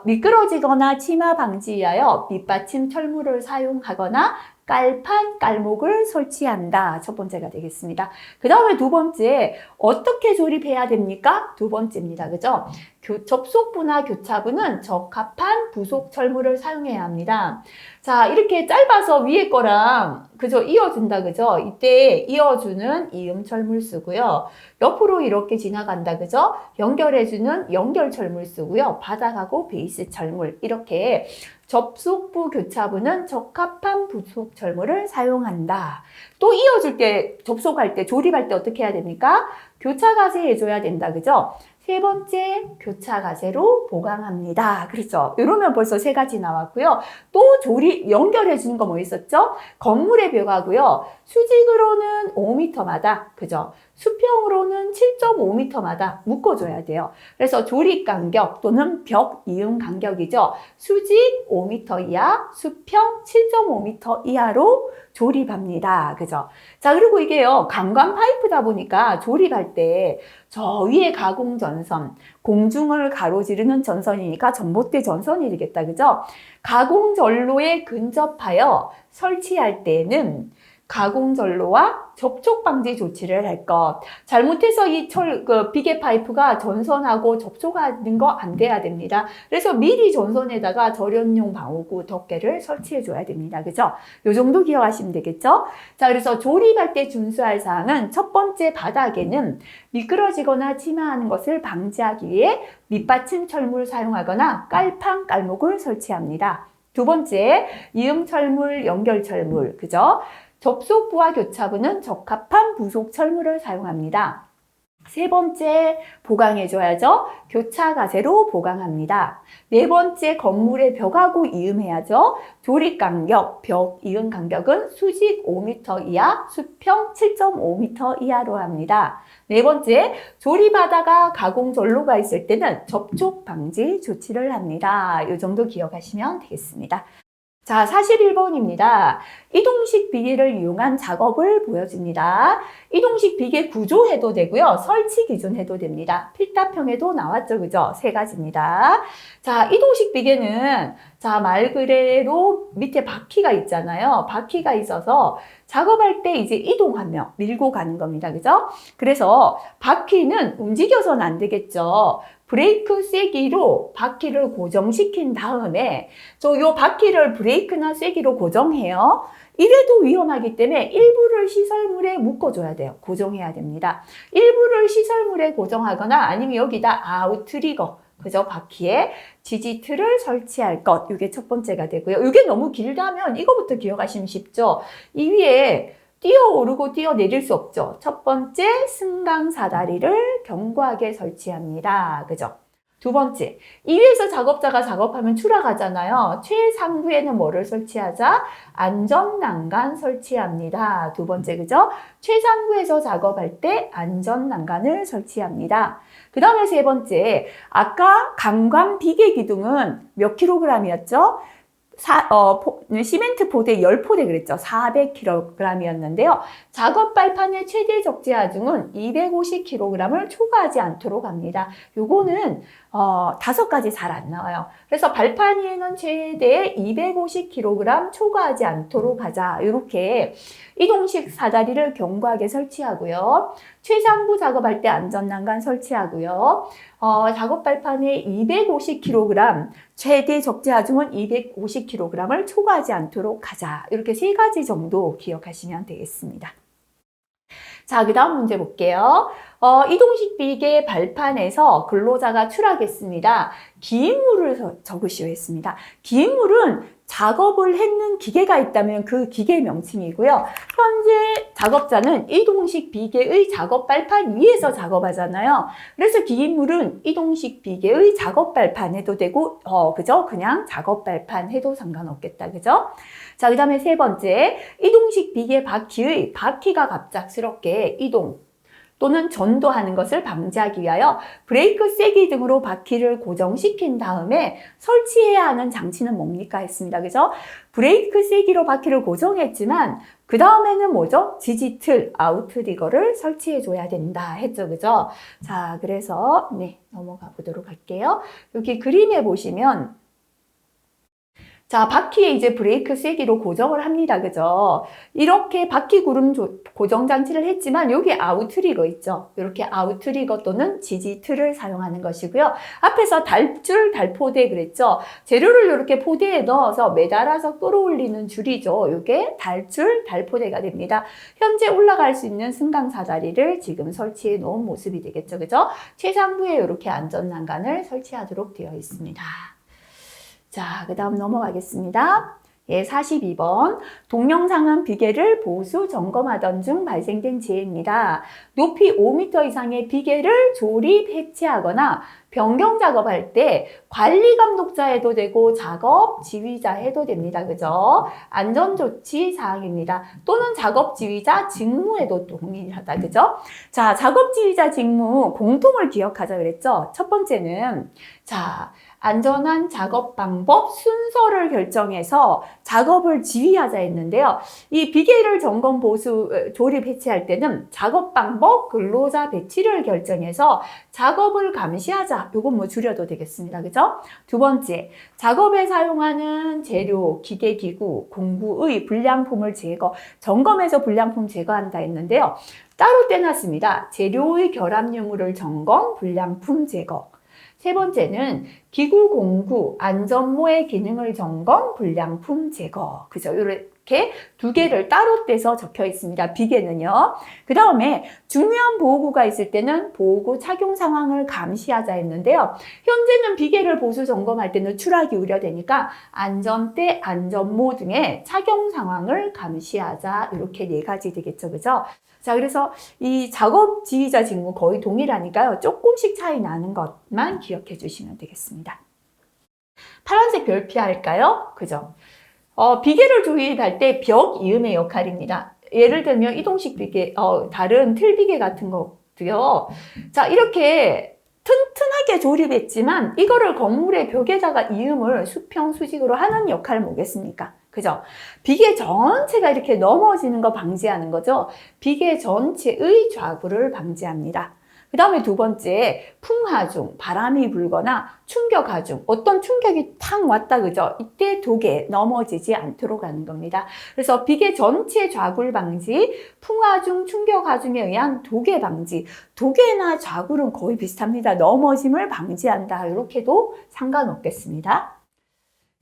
미끄러지거나 침하 방지 위하여 밑받침 철물을 사용하거나 깔판, 깔목을 설치한다. 첫 번째가 되겠습니다. 그 다음에 두 번째, 어떻게 조립해야 됩니까? 두 번째입니다. 그죠? 접속부나 교차부는 적합한 부속 철물을 사용해야 합니다. 자, 이렇게 짧아서 위에 거랑, 그죠? 이어준다. 그죠? 이때 이어주는 이음 철물 쓰고요. 옆으로 이렇게 지나간다. 그죠? 연결해주는 연결 철물 쓰고요. 바닥하고 베이스 철물. 이렇게 접속부, 교차부는 적합한 부속 철물을 사용한다. 또 이어줄 때, 접속할 때, 조립할 때 어떻게 해야 됩니까? 교차 가세 해줘야 된다. 그죠? 세 번째, 교차 가세로 보강합니다. 그렇죠? 이러면 벌써 세 가지 나왔고요. 또 조립, 연결해 주는 거 뭐 있었죠? 건물의 벽하고요. 수직으로는 5m마다, 그죠? 수평으로는 7.5m마다 묶어줘야 돼요. 그래서 조립 간격 또는 벽 이음 간격이죠. 수직 5m 이하, 수평 7.5m 이하로 조립합니다. 그죠? 자, 그리고 이게요, 강관 파이프다 보니까 조립할 때 저 위에 가공 전선, 공중을 가로지르는 전선이니까 전봇대 전선이 되겠다. 그죠? 가공 전로에 근접하여 설치할 때는 가공 전로와 접촉 방지 조치를 할 것. 잘못해서 이 비계 파이프가 전선하고 접촉하는 거 안 돼야 됩니다. 그래서 미리 전선에다가 절연용 방호구 덮개를 설치해 줘야 됩니다. 그죠? 요 정도 기억하시면 되겠죠? 자, 그래서 조립할 때 준수할 사항은 첫 번째 바닥에는 미끄러지거나 침하하는 것을 방지하기 위해 밑받침 철물을 사용하거나 깔판, 깔목을 설치합니다. 두 번째, 이음 철물, 연결 철물. 그죠? 접속부와 교차부는 적합한 부속 철물을 사용합니다. 세 번째, 보강해줘야죠. 교차 가세로 보강합니다. 네 번째, 건물의 벽하고 이음해야죠. 조립 간격, 벽 이음 간격은 수직 5m 이하, 수평 7.5m 이하로 합니다. 네 번째, 조립하다가 가공 전로가 있을 때는 접촉 방지 조치를 합니다. 이 정도 기억하시면 되겠습니다. 자, 41번입니다. 이동식 비계를 이용한 작업을 보여줍니다. 이동식 비계 구조해도 되고요. 설치 기준 해도 됩니다. 필답형에도 나왔죠. 그죠? 세 가지입니다. 자, 이동식 비계는 자, 말 그대로 밑에 바퀴가 있잖아요. 바퀴가 있어서 작업할 때 이제 이동하며 밀고 가는 겁니다. 그죠? 그래서 바퀴는 움직여서는 안 되겠죠. 브레이크 쐐기로 바퀴를 고정시킨 다음에 요 바퀴를 브레이크나 쐐기로 고정해요. 이래도 위험하기 때문에 일부를 시설물에 묶어줘야 돼요. 고정해야 됩니다. 일부를 시설물에 고정하거나 아니면 여기다 아웃트리거, 그죠? 바퀴에 지지틀을 설치할 것. 이게 첫 번째가 되고요. 이게 너무 길다면 이거부터 기억하시면 쉽죠? 이 위에 뛰어오르고 뛰어내릴 수 없죠. 첫 번째, 승강 사다리를 견고하게 설치합니다. 그죠? 두 번째, 이 위에서 작업자가 작업하면 추락하잖아요. 최상부에는 뭐를 설치하자? 안전난간 설치합니다. 두 번째, 그죠? 최상부에서 작업할 때 안전난간을 설치합니다. 그 다음에 세 번째, 아까 강관 비계 기둥은 몇 킬로그램이었죠? 시멘트 포대 10포대 그랬죠. 400kg이었는데요. 작업 발판의 최대 적재 하중은 250kg을 초과하지 않도록 합니다. 요거는 5가지 잘 안 나와요. 그래서 발판 위에는 최대 250kg 초과하지 않도록 하자. 이렇게 이동식 사다리를 견고하게 설치하고요. 최상부 작업할 때 안전난간 설치하고요. 작업 발판에 250kg, 최대 적재 하중은 250kg을 초과하지 않도록 하자. 이렇게 세 가지 정도 기억하시면 되겠습니다. 자, 그 다음 문제 볼게요. 이동식 비계 발판에서 근로자가 추락했습니다. 기입물을 적으시오 했습니다. 기입물은 작업을 했는 기계가 있다면 그 기계 명칭이고요. 현재 작업자는 이동식 비계의 작업 발판 위에서 작업하잖아요. 그래서 기인물은 이동식 비계의 작업 발판 해도 되고, 그죠? 그냥 작업 발판 해도 상관없겠다. 그죠? 자, 그 다음에 세 번째, 이동식 비계 바퀴의 바퀴가 갑작스럽게 이동 또는 전도하는 것을 방지하기 위하여 브레이크 세기 등으로 바퀴를 고정시킨 다음에 설치해야 하는 장치는 뭡니까 했습니다. 그죠? 브레이크 세기로 바퀴를 고정했지만 그 다음에는 뭐죠? 지지틀, 아웃트리거를 설치해 줘야 된다 했죠. 그죠? 자, 그래서 네, 넘어가 보도록 할게요. 여기 그림에 보시면 자, 바퀴에 이제 브레이크 세기로 고정을 합니다. 그죠? 이렇게 바퀴 구름 고정 장치를 했지만 여기 아웃트리거 있죠? 이렇게 아웃트리거 또는 지지틀을 사용하는 것이고요. 앞에서 달줄, 달포대 그랬죠? 재료를 이렇게 포대에 넣어서 매달아서 끌어올리는 줄이죠. 이게 달줄, 달포대가 됩니다. 현재 올라갈 수 있는 승강사다리를 지금 설치해 놓은 모습이 되겠죠. 그죠? 최상부에 이렇게 안전난간을 설치하도록 되어 있습니다. 자, 그 다음 넘어가겠습니다. 예, 42번. 동영상은 비계를 보수 점검하던 중 발생된 재해입니다. 높이 5m 이상의 비계를 조립, 해체하거나 변경 작업할 때 관리 감독자 해도 되고 작업 지휘자 해도 됩니다. 그죠? 안전조치 사항입니다. 또는 작업 지휘자 직무에도 동일하다. 그죠? 자, 작업 지휘자 직무 공통을 기억하자 그랬죠? 첫 번째는 자, 안전한 작업 방법 순서를 결정해서 작업을 지휘하자 했는데요. 이 비계를 점검 보수 조립 해체할 때는 작업 방법 근로자 배치를 결정해서 작업을 감시하자. 요건 뭐 줄여도 되겠습니다. 그죠? 두 번째, 작업에 사용하는 재료, 기계, 기구, 공구의 불량품을 점검해서 불량품 제거한다 했는데요. 따로 떼놨습니다. 재료의 결합 유무를 점검, 불량품 제거. 세 번째는 기구, 공구, 안전모의 기능을 점검, 불량품 제거. 그죠? 이렇게 두 개를 따로 떼서 적혀 있습니다. 비계는요. 그 다음에 중요한 보호구가 있을 때는 보호구 착용 상황을 감시하자 했는데요. 현재는 비계를 보수 점검할 때는 추락이 우려되니까 안전대, 안전모 등의 착용 상황을 감시하자. 이렇게 네 가지 되겠죠. 그죠? 자, 그래서 이 작업 지휘자 직무 거의 동일하니까요. 조금씩 차이 나는 것만 기억해 주시면 되겠습니다. 파란색 별 피할까요? 그죠? 비계를 조립할 때 벽 이음의 역할입니다. 예를 들면 이동식 비계, 다른 틀 비계 같은 것도요. 자, 이렇게 튼튼하게 조립했지만 이거를 건물의 벽에다가 이음을 수평 수직으로 하는 역할을 뭐겠습니까? 그죠? 비계 전체가 이렇게 넘어지는 거 방지하는 거죠. 비계 전체의 좌구를 방지합니다. 그 다음에 두 번째, 풍하중, 바람이 불거나 충격하중, 어떤 충격이 탁 왔다, 그죠? 이때 도개, 넘어지지 않도록 하는 겁니다. 그래서 비계 전체 좌굴 방지, 풍하중, 충격하중에 의한 도개 방지, 도개나 좌굴은 거의 비슷합니다. 넘어짐을 방지한다. 이렇게도 상관없겠습니다.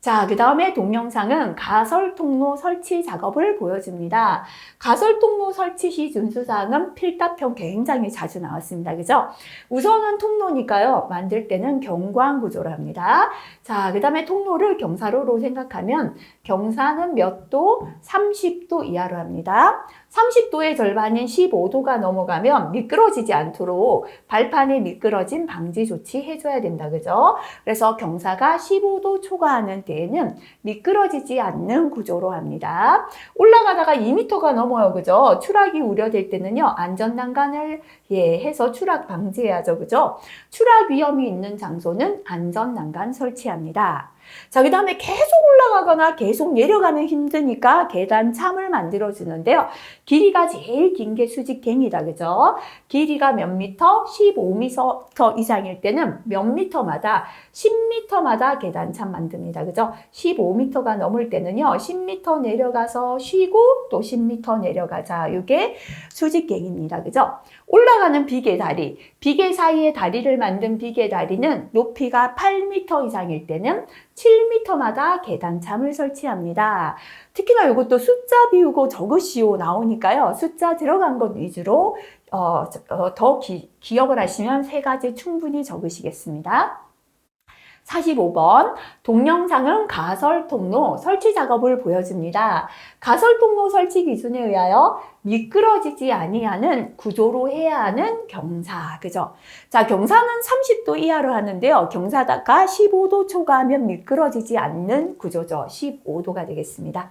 자, 그 다음에 동영상은 가설통로 설치 작업을 보여줍니다. 가설통로 설치 시 준수사항은 필답형 굉장히 자주 나왔습니다. 그죠? 우선은 통로니까요. 만들 때는 경광 구조로 합니다. 자, 그 다음에 통로를 경사로로 생각하면 경사는 몇 도? 30도 이하로 합니다. 30도의 절반인 15도가 넘어가면 미끄러지지 않도록 발판에 미끄러짐 방지 조치 해줘야 된다. 그죠? 그래서 경사가 15도 초과하는 때에는 미끄러지지 않는 구조로 합니다. 올라가다가 2m가 넘어요. 그죠? 추락이 우려될 때는요. 안전난간을 해서 추락 방지해야죠. 그죠? 추락 위험이 있는 장소는 안전난간 설치합니다. 자, 그 다음에 계속 올라가거나 계속 내려가면 힘드니까 계단 참을 만들어 주는데요. 길이가 제일 긴 게 수직갱이다. 그죠? 길이가 몇 미터? 15m 이상일 때는 몇 미터마다 10m마다 계단참 만듭니다. 그죠? 15m가 넘을 때는요. 10m 내려가서 쉬고 또 10m 내려가자. 이게 수직갱입니다. 그죠? 올라가는 비계 다리, 비계 사이에 다리를 만든 비계 다리는 높이가 8m 이상일 때는 7m마다 계단참을 설치합니다. 특히나 이것도 숫자 비우고 적으시오 나오니까요. 숫자 들어간 것 위주로 더 기억을 하시면 세 가지 충분히 적으시겠습니다. 45번 동영상은 가설통로 설치 작업을 보여줍니다. 가설통로 설치 기준에 의하여 미끄러지지 아니하는 구조로 해야 하는 경사, 그죠? 자, 경사는 30도 이하로 하는데요. 경사가 15도 초과하면 미끄러지지 않는 구조죠. 15도가 되겠습니다.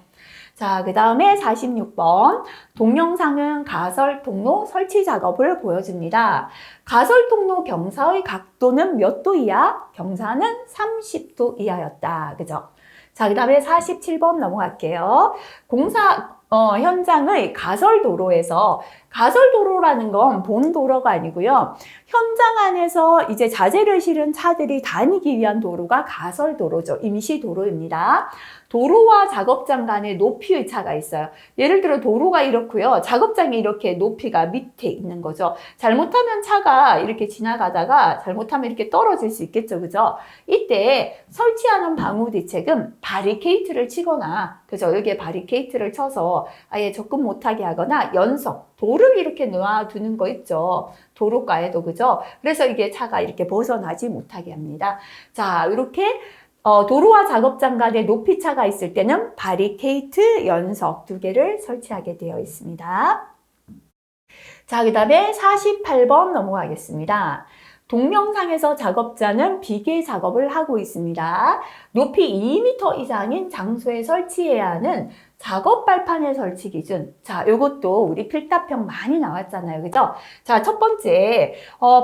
자, 그 다음에 46번 동영상은 가설통로 설치 작업을 보여줍니다. 가설통로 경사의 각도는 몇 도 이하? 경사는 30도 이하였다. 그죠? 자, 그 다음에 47번 넘어갈게요. 공사 현장의 가설도로에서, 가설도로라는 건 본 도로가 아니고요. 현장 안에서 이제 자재를 실은 차들이 다니기 위한 도로가 가설도로죠. 임시도로입니다. 도로와 작업장 간의 높이의 차가 있어요. 예를 들어 도로가 이렇고요. 작업장이 이렇게 높이가 밑에 있는 거죠. 잘못하면 차가 이렇게 지나가다가 잘못하면 이렇게 떨어질 수 있겠죠. 그죠? 이때 설치하는 방호 대책은 바리케이트를 치거나, 그죠? 여기에 바리케이트를 쳐서 아예 접근 못하게 하거나 연석, 돌을 이렇게 놓아두는 거 있죠. 도로가에도, 그죠? 그래서 이게 차가 이렇게 벗어나지 못하게 합니다. 자, 이렇게 도로와 작업장 간에 높이 차가 있을 때는 바리케이트, 연석 2개를 설치하게 되어 있습니다. 자, 그 다음에 48번 넘어가겠습니다. 동영상에서 작업자는 비계 작업을 하고 있습니다. 높이 2m 이상인 장소에 설치해야 하는 작업 발판의 설치 기준. 자, 요것도 우리 필답형 많이 나왔잖아요. 그죠? 자, 첫 번째,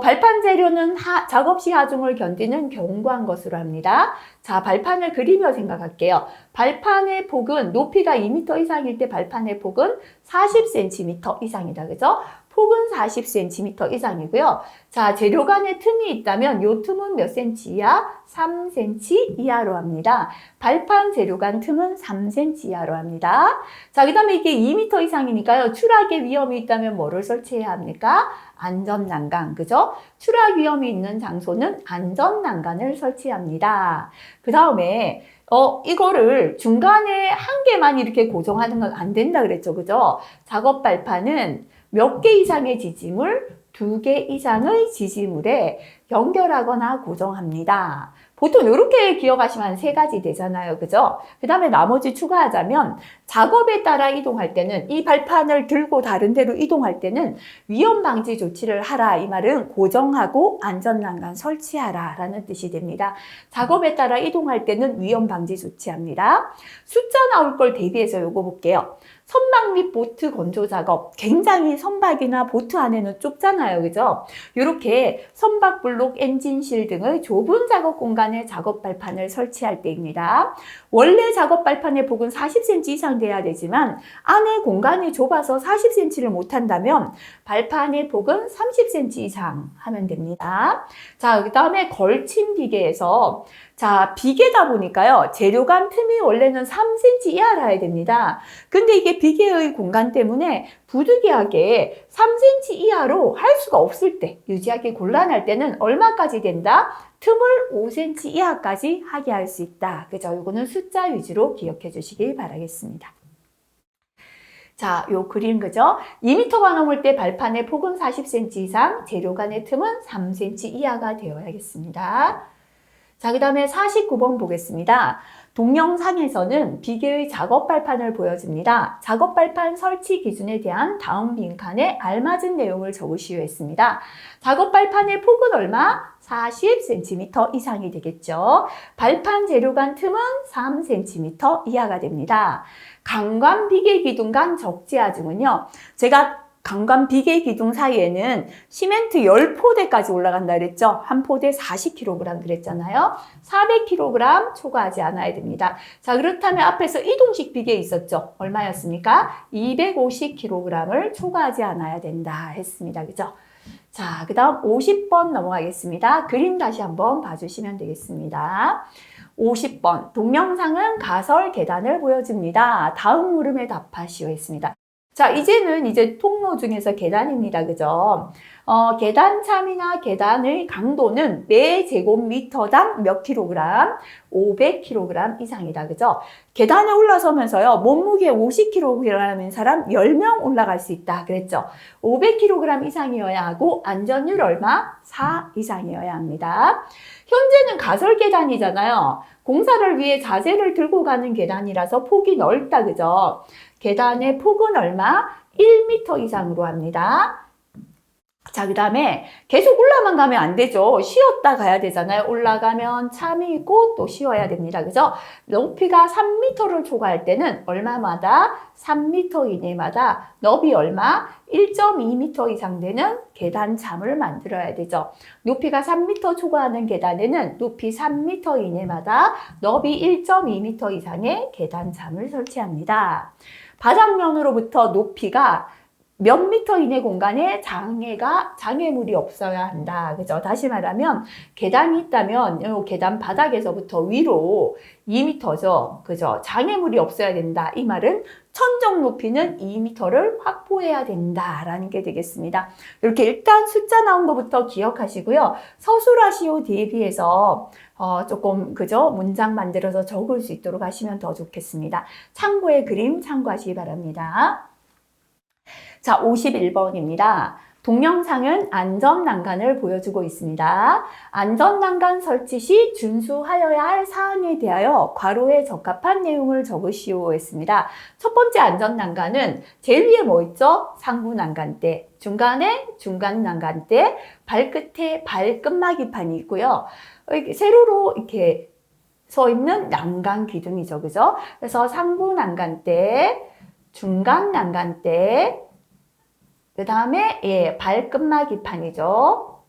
발판 재료는 작업 시 하중을 견디는 견고한 것으로 합니다. 자, 발판을 그리며 생각할게요. 발판의 폭은 높이가 2m 이상일 때 발판의 폭은 40cm 이상이다. 그죠? 폭은 40cm 이상이고요. 자, 재료 간에 틈이 있다면 요 틈은 몇 cm 이하? 3cm 이하로 합니다. 발판 재료 간 틈은 3cm 이하로 합니다. 자, 그 다음에 이게 2m 이상이니까요. 추락의 위험이 있다면 뭐를 설치해야 합니까? 안전난간, 그죠? 추락 위험이 있는 장소는 안전난간을 설치합니다. 그 다음에 이거를 중간에 한 개만 이렇게 고정하는 건 안 된다 그랬죠, 그죠? 작업 발판은 몇 개 이상의 지지물, 2개 이상의 지지물에 연결하거나 고정합니다. 보통 이렇게 기억하시면 3가지 되잖아요. 그죠? 그 다음에 나머지 추가하자면 작업에 따라 이동할 때는 이 발판을 들고 다른 데로 이동할 때는 위험 방지 조치를 하라. 이 말은 고정하고 안전난간 설치하라 라는 뜻이 됩니다. 작업에 따라 이동할 때는 위험 방지 조치합니다. 숫자 나올 걸 대비해서 요거 볼게요. 선박 및 보트 건조 작업, 굉장히 선박이나 보트 안에는 좁잖아요. 그죠? 이렇게 선박 블록, 엔진실 등의 좁은 작업 공간에 작업 발판을 설치할 때입니다. 원래 작업 발판의 폭은 40cm 이상 돼야 되지만 안에 공간이 좁아서 40cm를 못한다면 발판의 폭은 30cm 이상 하면 됩니다. 자, 그 다음에 걸친 비계에서, 자, 비계다 보니까요. 재료 간 틈이 원래는 3cm 이하라 해야 됩니다. 근데 이게 비계의 공간 때문에 부득이하게 3cm 이하로 할 수가 없을 때, 유지하기 곤란할 때는 얼마까지 된다? 틈을 5cm 이하까지 하게 할 수 있다. 그죠? 이거는 숫자 위주로 기억해 주시길 바라겠습니다. 자, 요 그림, 그죠? 2m가 넘을 때 발판의 폭은 40cm 이상, 재료 간의 틈은 3cm 이하가 되어야겠습니다. 자, 그 다음에 49번 보겠습니다. 동영상에서는 비계의 작업 발판을 보여줍니다. 작업 발판 설치 기준에 대한 다음 빈칸에 알맞은 내용을 적으시오 했습니다. 작업 발판의 폭은 얼마? 40cm 이상이 되겠죠. 발판 재료 간 틈은 3cm 이하가 됩니다. 강관 비계 기둥 간 적재 하중은요. 제가 강관 비계 기둥 사이에는 시멘트 10포대까지 올라간다 그랬죠. 한 포대 40kg 그랬잖아요. 400kg 초과하지 않아야 됩니다. 자, 그렇다면 앞에서 이동식 비계 있었죠. 얼마였습니까? 250kg을 초과하지 않아야 된다 했습니다. 그죠? 자, 그 다음 50번 넘어가겠습니다. 그림 다시 한번 봐주시면 되겠습니다. 50번, 동영상은 가설 계단을 보여줍니다. 다음 물음에 답하시오 했습니다. 자, 이제 통로 중에서 계단입니다. 그죠? 계단 참이나 계단의 강도는 매 제곱미터당 몇 킬로그램? 500kg 이상이다. 그죠? 계단에 올라서면서요, 몸무게 50kg인 사람 10명 올라갈 수 있다. 그랬죠? 500kg 이상이어야 하고, 안전율 얼마? 4 이상이어야 합니다. 현재는 가설 계단이잖아요. 공사를 위해 자재를 들고 가는 계단이라서 폭이 넓다. 그죠? 계단의 폭은 얼마? 1m 이상으로 합니다. 자, 그 다음에 계속 올라만 가면 안 되죠. 쉬었다 가야 되잖아요. 올라가면 참이고 또 쉬어야 됩니다. 그죠? 높이가 3m를 초과할 때는 얼마마다? 3m 이내마다 너비 얼마? 1.2m 이상 되는 계단참을 만들어야 되죠. 높이가 3m 초과하는 계단에는 높이 3m 이내마다 너비 1.2m 이상의 계단참을 설치합니다. 바닥면으로부터 높이가 몇 미터 이내 공간에 장애물이 없어야 한다. 그죠? 다시 말하면, 계단이 있다면, 이 계단 바닥에서부터 위로 2m죠. 그죠? 장애물이 없어야 된다. 이 말은 천정 높이는 2m를 확보해야 된다라는 게 되겠습니다. 이렇게 일단 숫자 나온 것부터 기억하시고요. 서술하시오 대비해서 조금, 그죠? 문장 만들어서 적을 수 있도록 하시면 더 좋겠습니다. 참고의 그림 참고하시기 바랍니다. 자, 51번입니다. 동영상은 안전난간을 보여주고 있습니다. 안전난간 설치 시 준수하여야 할 사항에 대하여 괄호에 적합한 내용을 적으시오 했습니다. 첫 번째 안전난간은 제일 위에 뭐 있죠? 상부난간대, 중간에 중간난간대, 발끝에 발끝마기판이 있고요. 세로로 이렇게 서 있는 난간 기둥이죠. 그죠? 그래서 상부난간대, 중간난간대, 그 다음에 발끝마기판이죠.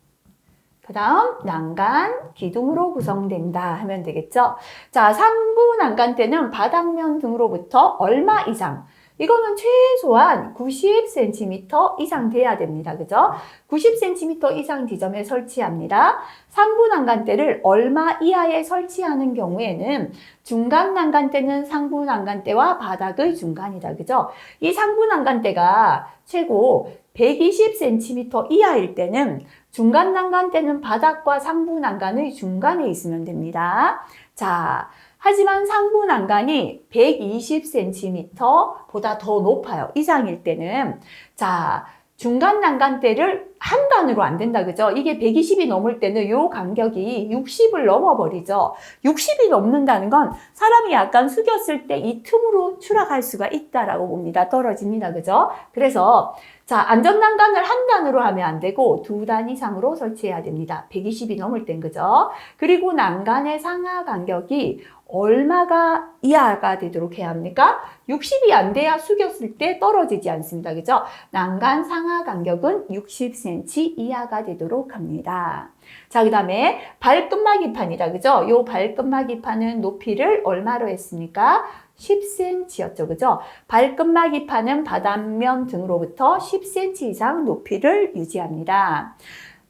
그 다음 난간 기둥으로 구성된다 하면 되겠죠. 자, 상부 난간대는 바닥면 등으로부터 얼마 이상? 이거는 최소한 90cm 이상 돼야 됩니다. 그죠? 90cm 이상 지점에 설치합니다. 상부 난간대를 얼마 이하에 설치하는 경우에는 중간 난간대는 상부 난간대와 바닥의 중간이다. 그죠? 이 상부 난간대가 최고 120cm 이하일 때는 중간 난간대는 바닥과 상부 난간의 중간에 있으면 됩니다. 자, 하지만 상부 난간이 120cm보다 더 높아요. 이상일 때는. 자, 중간 난간대를 한 단으로 안 된다. 그죠? 이게 120이 넘을 때는 이 간격이 60을 넘어버리죠. 60이 넘는다는 건 사람이 약간 숙였을 때 이 틈으로 추락할 수가 있다라고 봅니다. 떨어집니다. 그죠? 그래서 자, 안전난간을 한 단으로 하면 안 되고 2단 이상으로 설치해야 됩니다. 120이 넘을 땐 그죠? 그리고 난간의 상하 간격이 얼마가 이하가 되도록 해야 합니까? 60이 안 돼야 숙였을 때 떨어지지 않습니다. 그죠? 난간 상하 간격은 60cm 이하가 되도록 합니다. 자, 그 다음에 발끝마기판이다. 그죠? 요 발끝마기판은 높이를 얼마로 했습니까? 10cm였죠. 그죠? 발끝마기판은 바닥면 등으로부터 10cm 이상 높이를 유지합니다.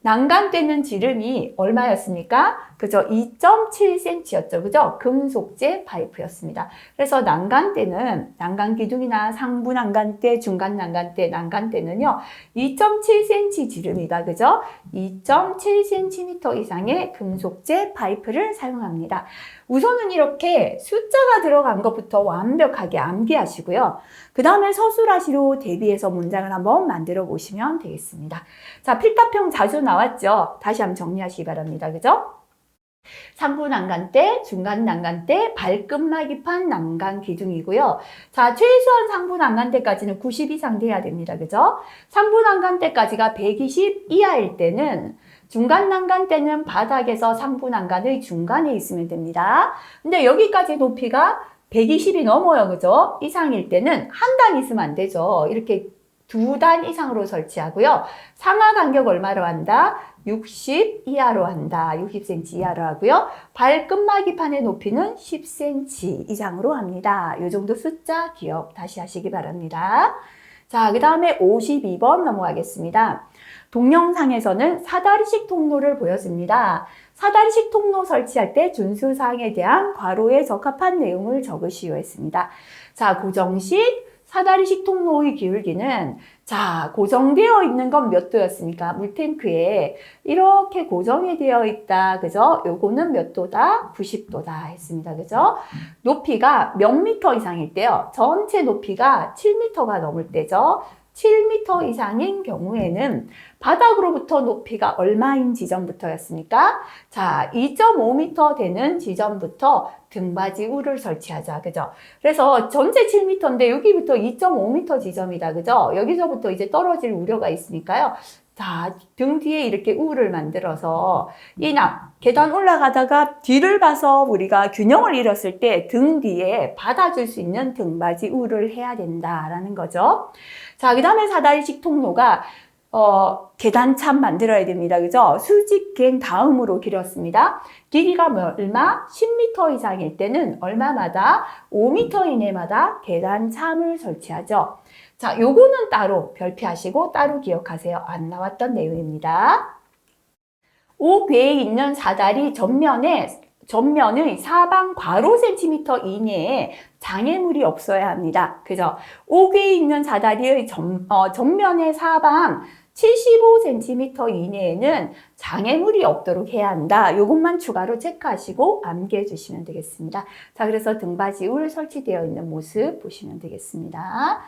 난간대는 지름이 얼마였습니까? 그죠? 2.7cm였죠. 그죠? 금속재 파이프였습니다. 그래서 난간대는 난간 기둥이나 상부 난간대, 중간 난간대, 난간대는요, 2.7cm 지름이다. 그죠? 2.7cm 이상의 금속재 파이프를 사용합니다. 우선은 이렇게 숫자가 들어간 것부터 완벽하게 암기하시고요. 그 다음에 서술하시로 대비해서 문장을 한번 만들어 보시면 되겠습니다. 자, 필답형 자주 나왔죠? 다시 한번 정리하시기 바랍니다. 그죠? 상부 난간대, 중간 난간대, 발끝마기판 난간 기둥이고요. 자, 최소한 상부 난간대까지는 90 이상 돼야 됩니다. 그죠? 상부 난간대까지가 120 이하일 때는 중간 난간대는 바닥에서 상부 난간의 중간에 있으면 됩니다. 근데 여기까지 높이가 120이 넘어요. 그죠? 이상일 때는 한 단 있으면 안 되죠. 이렇게 2단 이상으로 설치하고요. 상하 간격 얼마로 한다? 60 이하로 한다. 60cm 이하로 하고요. 발끝마기판의 높이는 10cm 이상으로 합니다. 이 정도 숫자 기억 다시 하시기 바랍니다. 자, 그 다음에 52번 넘어가겠습니다. 동영상에서는 사다리식 통로를 보여줍니다. 사다리식 통로 설치할 때 준수사항에 대한 괄호에 적합한 내용을 적으시오 했습니다. 자, 고정식 사다리식 통로의 기울기는 자, 고정되어 있는 건 몇 도였습니까? 물탱크에 이렇게 고정이 되어 있다. 그죠? 요거는 몇 도다? 90도다 했습니다. 그죠? 높이가 몇 미터 이상일 때요. 전체 높이가 7미터가 넘을 때죠. 7m 이상인 경우에는 바닥으로부터 높이가 얼마인 지점부터였습니까? 자, 2.5m 되는 지점부터 등받이 우를 설치하자. 그죠? 그래서 전체 7m인데 여기부터 2.5m 지점이다. 그죠? 여기서부터 이제 떨어질 우려가 있으니까요. 자, 등 뒤에 이렇게 우를 만들어서 계단 올라가다가 뒤를 봐서 우리가 균형을 잃었을 때 등 뒤에 받아줄 수 있는 등받이 우를 해야 된다라는 거죠. 자, 그 다음에 사다리식 통로가 계단참 만들어야 됩니다. 그죠? 수직갱 다음으로 길었습니다. 길이가 얼마? 10m 이상일 때는 얼마마다? 5m 이내마다 계단참을 설치하죠. 자, 요거는 따로 별표하시고 따로 기억하세요. 안 나왔던 내용입니다. 5궤에 있는 사다리 전면의 사방 괄호 cm 이내에 장애물이 없어야 합니다. 그죠? 5궤에 있는 사다리의 전면의 사방 75cm 이내에는 장애물이 없도록 해야 한다. 이것만 추가로 체크하시고 암기해 주시면 되겠습니다. 자, 그래서 등받이 울 설치되어 있는 모습 보시면 되겠습니다.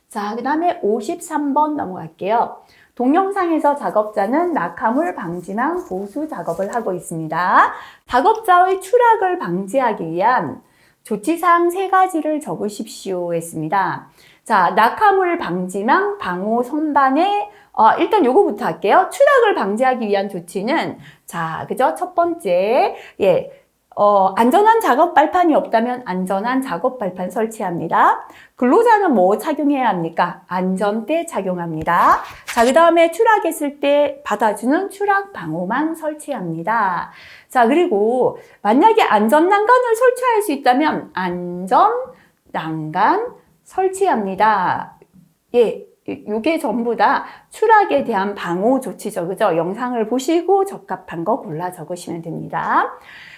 자, 그 다음에 53번 넘어갈게요. 동영상에서 작업자는 낙하물 방지망 보수 작업을 하고 있습니다. 작업자의 추락을 방지하기 위한 조치사항 3가지를 적으십시오 했습니다. 자, 낙하물 방지망 방호 선반에 일단 요거부터 할게요. 추락을 방지하기 위한 조치는 자, 그죠? 첫 번째, 안전한 작업 발판이 없다면 안전한 작업 발판 설치합니다. 근로자는 뭐 착용해야 합니까? 안전대 착용합니다. 자, 그 다음에 추락했을 때 받아주는 추락 방호망 설치합니다. 자, 그리고 만약에 안전 난간을 설치할 수 있다면 안전 난간 설치합니다. 예. 요게 전부 다 추락에 대한 방호 조치죠. 그죠? 영상을 보시고 적합한 거 골라 적으시면 됩니다.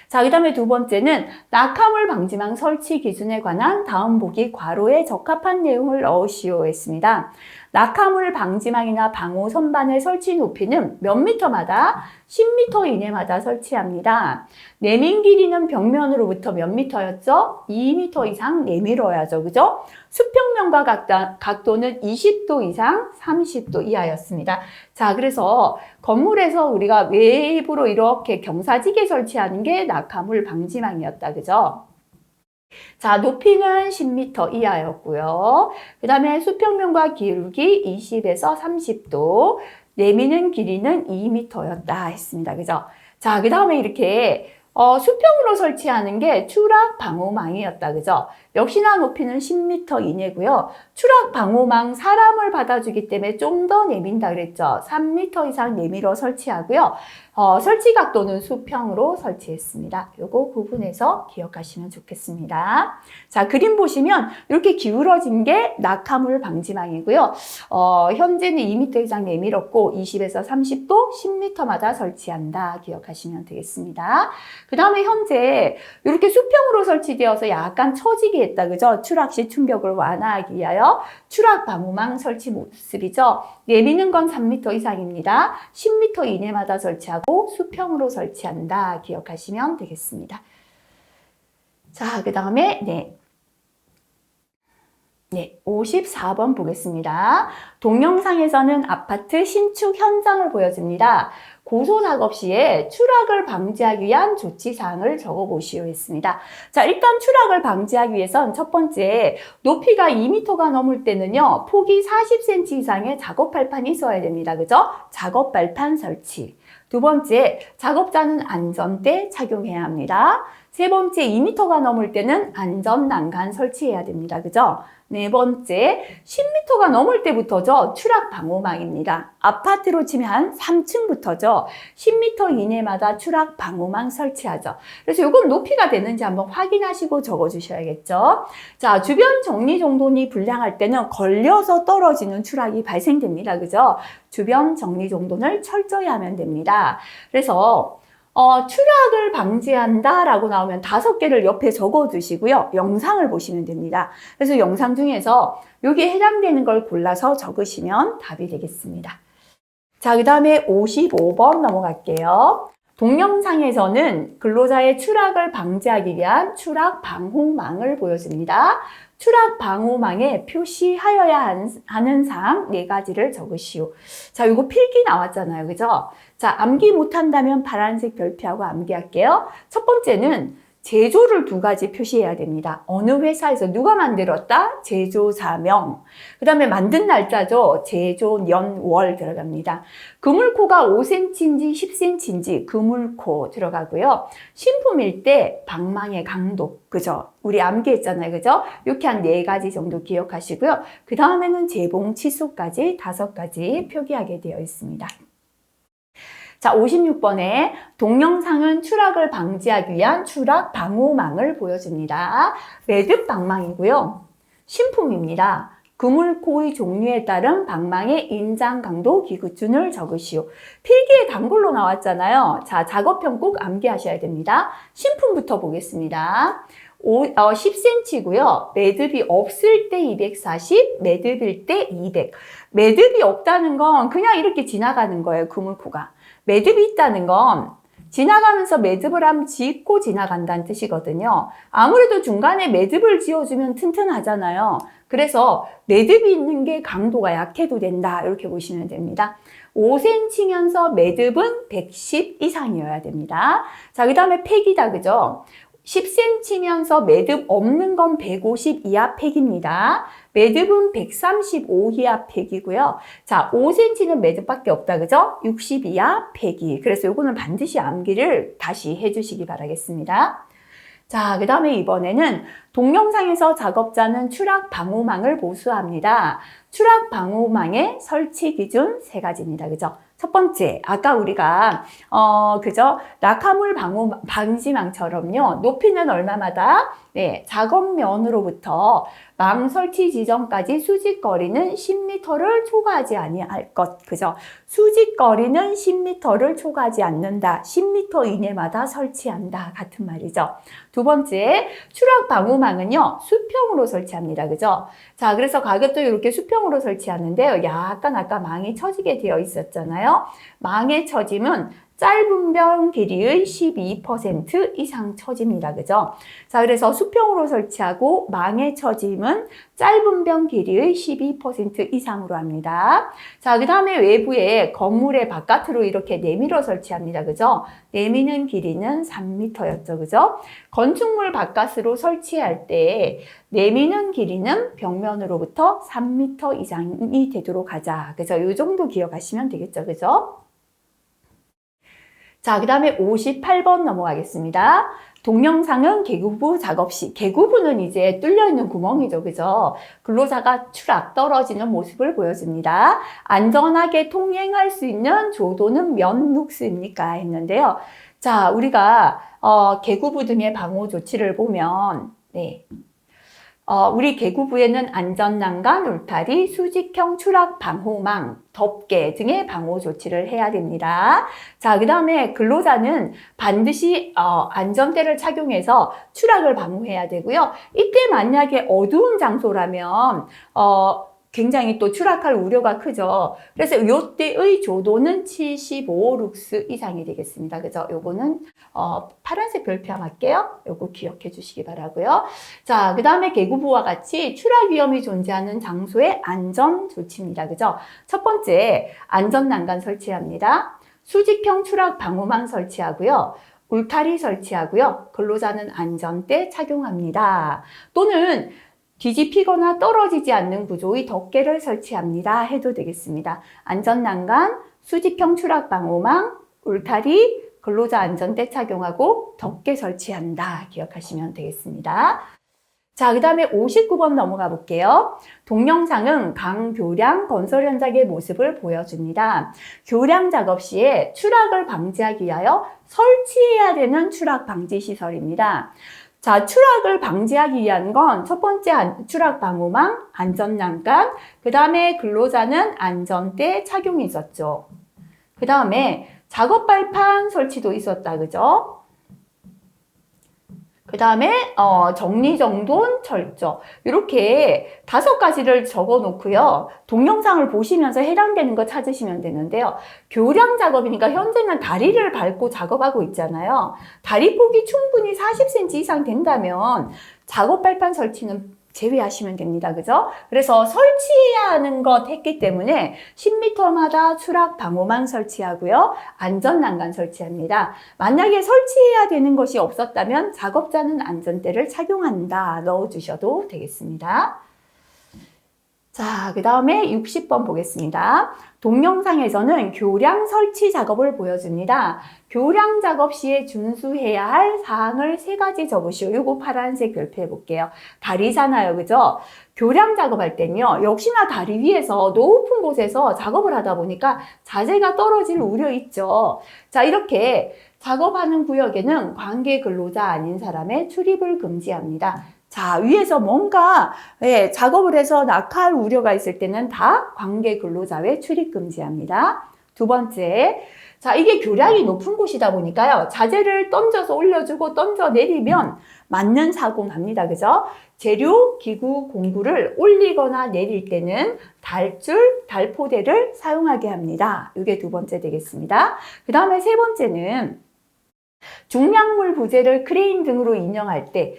자, 그 다음에 두 번째는 낙하물 방지망 설치 기준에 관한 다음 보기 괄호에 적합한 내용을 넣으시오 했습니다. 낙하물 방지망이나 방호 선반의 설치 높이는 몇 미터마다? 10m 이내마다 설치합니다. 내민 길이는 벽면으로부터 몇 미터였죠? 2m 이상 내밀어야죠. 그죠? 수평면과 각도는 20도 이상 30도 이하였습니다. 자, 그래서 건물에서 우리가 외부로 이렇게 경사지게 설치하는 게 낙하물 방지망이었다. 그죠? 자, 높이는 10m 이하였고요. 그 다음에 수평면과 기울기 20에서 30도, 내미는 길이는 2m였다 했습니다. 그죠? 자, 그 다음에 이렇게 수평으로 설치하는 게 추락 방호망이었다. 그죠? 역시나 높이는 10m 이내고요. 추락 방호망 사람을 받아주기 때문에 좀 더 내민다 그랬죠. 3m 이상 내밀어 설치하고요. 설치 각도는 수평으로 설치했습니다. 요거 구분해서 기억하시면 좋겠습니다. 자, 그림 보시면 이렇게 기울어진 게 낙하물 방지망이고요. 현재는 2m 이상 내밀었고 20에서 30도 10m마다 설치한다. 기억하시면 되겠습니다. 그 다음에 현재 이렇게 수평으로 설치되어서 약간 처지게 했다. 그죠? 추락 시 충격을 완화하기 위하여 추락 방호망 설치 모습이죠. 내미는 건 3m 이상입니다. 10m 이내마다 설치하고 수평으로 설치한다. 기억하시면 되겠습니다. 자, 그 다음에 54번 보겠습니다. 동영상에서는 아파트 신축 현장을 보여줍니다. 고소 작업 시에 추락을 방지하기 위한 조치사항을 적어보시오 했습니다. 자, 일단 추락을 방지하기 위해선 첫 번째, 높이가 2m가 넘을 때는요, 폭이 40cm 이상의 작업 발판이 있어야 됩니다. 그죠? 작업 발판 설치. 두 번째, 작업자는 안전대 착용해야 합니다. 세 번째, 2m가 넘을 때는 안전 난간 설치해야 됩니다. 그죠? 네 번째, 10m가 넘을 때부터죠. 추락 방호망입니다. 아파트로 치면 한 3층부터죠. 10m 이내마다 추락 방호망 설치하죠. 그래서 이건 높이가 되는지 한번 확인하시고 적어주셔야겠죠. 자, 주변 정리정돈이 불량할 때는 걸려서 떨어지는 추락이 발생됩니다. 그죠? 주변 정리정돈을 철저히 하면 됩니다. 그래서 추락을 방지한다라고 나오면 5개를 옆에 적어 두시고요. 영상을 보시면 됩니다. 그래서 영상 중에서 여기에 해당되는 걸 골라서 적으시면 답이 되겠습니다. 자, 그 다음에 55번 넘어갈게요. 동영상에서는 근로자의 추락을 방지하기 위한 추락 방호망을 보여줍니다. 추락 방호망에 표시하여야 하는 사항 4가지를 적으시오. 자, 이거 필기 나왔잖아요. 그죠? 자, 암기 못한다면 파란색 별표하고 암기할게요. 첫 번째는 제조를 2가지 표시해야 됩니다. 어느 회사에서 누가 만들었다? 제조사명. 그 다음에 만든 날짜죠. 제조, 년, 월 들어갑니다. 그물코가 5cm인지 10cm인지 그물코 들어가고요. 신품일 때 방망의 강도. 그죠? 우리 암기했잖아요. 그죠? 이렇게 한 4가지 정도 기억하시고요. 그 다음에는 재봉 치수까지 5가지 표기하게 되어 있습니다. 자, 56번에 동영상은 추락을 방지하기 위한 추락 방호망을 보여줍니다. 매듭 방망이고요. 신품입니다. 그물코의 종류에 따른 방망의 인장 강도 기준을 적으시오. 필기에 단글로 나왔잖아요. 자, 작업형 꼭 암기하셔야 됩니다. 신품부터 보겠습니다. 10cm고요. 매듭이 없을 때 240, 매듭일 때 200. 매듭이 없다는 건 그냥 이렇게 지나가는 거예요. 그물코가. 매듭이 있다는 건 지나가면서 매듭을 한번 짚고 지나간다는 뜻이거든요. 아무래도 중간에 매듭을 지어주면 튼튼하잖아요. 그래서 매듭이 있는 게 강도가 약해도 된다. 이렇게 보시면 됩니다. 5cm면서 매듭은 110 이상이어야 됩니다. 자, 그 다음에 팩이다. 그죠? 10cm면서 매듭 없는 건 150 이하 팩입니다. 매듭은 135 이하 팩이고요. 자, 5cm는 매듭밖에 없다. 그죠? 60 이하 팩이. 그래서 요거는 반드시 암기를 다시 해주시기 바라겠습니다. 자, 그 다음에 이번에는 동영상에서 작업자는 추락 방호망을 보수합니다. 추락 방호망의 설치 기준 3가지입니다. 그죠? 첫 번째, 아까 우리가 그죠? 낙하물 방지망처럼요. 높이는 얼마마다? 네, 작업면으로부터 망 설치 지점까지 수직거리는 10m를 초과하지 아니할 것. 그죠? 수직거리는 10m를 초과하지 않는다. 10m 이내마다 설치한다. 같은 말이죠. 두 번째, 추락 방호망은요. 수평으로 설치합니다. 그죠? 자, 그래서 가격도 이렇게 수평으로 설치하는데요. 약간 아까 망이 처지게 되어 있었잖아요. 망의 처짐은 짧은 변 길이의 12% 이상 처집니다. 그죠? 자, 그래서 수평으로 설치하고 망의 처짐은 짧은 변 길이의 12% 이상으로 합니다. 자, 그 다음에 외부에 건물의 바깥으로 이렇게 내밀어 설치합니다. 그죠? 내미는 길이는 3m였죠. 그죠? 건축물 바깥으로 설치할 때 내미는 길이는 벽면으로부터 3m 이상이 되도록 하자. 그죠? 이 정도 기억하시면 되겠죠. 그죠? 자, 그 다음에 58번 넘어가겠습니다. 동영상은 개구부 작업 시, 개구부는 이제 뚫려있는 구멍이죠. 그죠? 근로자가 추락, 떨어지는 모습을 보여줍니다. 안전하게 통행할 수 있는 조도는 몇 룩스입니까? 했는데요. 자, 우리가 개구부 등의 방호 조치를 보면 네. 우리 개구부에는 안전난간, 울타리, 수직형 추락 방호망, 덮개 등의 방호 조치를 해야 됩니다. 자, 그 다음에 근로자는 반드시 안전대를 착용해서 추락을 방호해야 되고요. 이때 만약에 어두운 장소라면 굉장히 또 추락할 우려가 크죠. 그래서 이때의 조도는 75룩스 이상이 되겠습니다. 그죠? 요거는 파란색 별표함 할게요. 요거 기억해 주시기 바라고요. 자, 그 다음에 개구부와 같이 추락 위험이 존재하는 장소의 안전 조치입니다. 그죠? 첫 번째, 안전난간 설치합니다. 수직형 추락 방호망 설치하고요. 울타리 설치하고요. 근로자는 안전대 착용합니다. 또는 뒤집히거나 떨어지지 않는 구조의 덮개를 설치합니다. 해도 되겠습니다. 안전난간, 수직형 추락 방호망, 울타리, 근로자 안전대 착용하고 덮개 설치한다. 기억하시면 되겠습니다. 자, 그 다음에 59번 넘어가 볼게요. 동영상은 강교량 건설 현장의 모습을 보여줍니다. 교량 작업 시에 추락을 방지하기 위하여 설치해야 되는 추락 방지 시설입니다. 자, 추락을 방지하기 위한 건 첫 번째 추락 방호망, 안전난간, 그 다음에 근로자는 안전대 착용이 있었죠. 그 다음에 작업 발판 설치도 있었다. 그죠? 그 다음에 정리정돈 철저 이렇게 5가지를 적어 놓고요. 동영상을 보시면서 해당되는 거 찾으시면 되는데요. 교량 작업이니까 현재는 다리를 밟고 작업하고 있잖아요. 다리 폭이 충분히 40cm 이상 된다면 작업 발판 설치는 제외하시면 됩니다. 그죠? 그래서 설치해야 하는 것 했기 때문에 10m마다 추락 방호망 설치하고요. 안전난간 설치합니다. 만약에 설치해야 되는 것이 없었다면 작업자는 안전대를 착용한다. 넣어주셔도 되겠습니다. 자, 그 다음에 60번 보겠습니다. 동영상에서는 교량 설치 작업을 보여줍니다. 교량 작업 시에 준수해야 할 사항을 3가지 적으시오. 요거 파란색 별표해 볼게요. 다리잖아요. 그죠? 교량 작업할 때는요. 역시나 다리 위에서 높은 곳에서 작업을 하다 보니까 자재가 떨어질 우려 있죠. 자, 이렇게 작업하는 구역에는 관계 근로자 아닌 사람의 출입을 금지합니다. 자, 위에서 뭔가 작업을 해서 낙하할 우려가 있을 때는 다 관계 근로자 외 출입 금지합니다. 2번째, 자, 이게 교량이 높은 곳이다 보니까요. 자재를 던져서 올려주고 던져 내리면 맞는 사고 납니다. 그죠? 재료, 기구, 공구를 올리거나 내릴 때는 달줄, 달포대를 사용하게 합니다. 이게 2번째 되겠습니다. 그 다음에 3번째는 중량물 부재를 크레인 등으로 인양할 때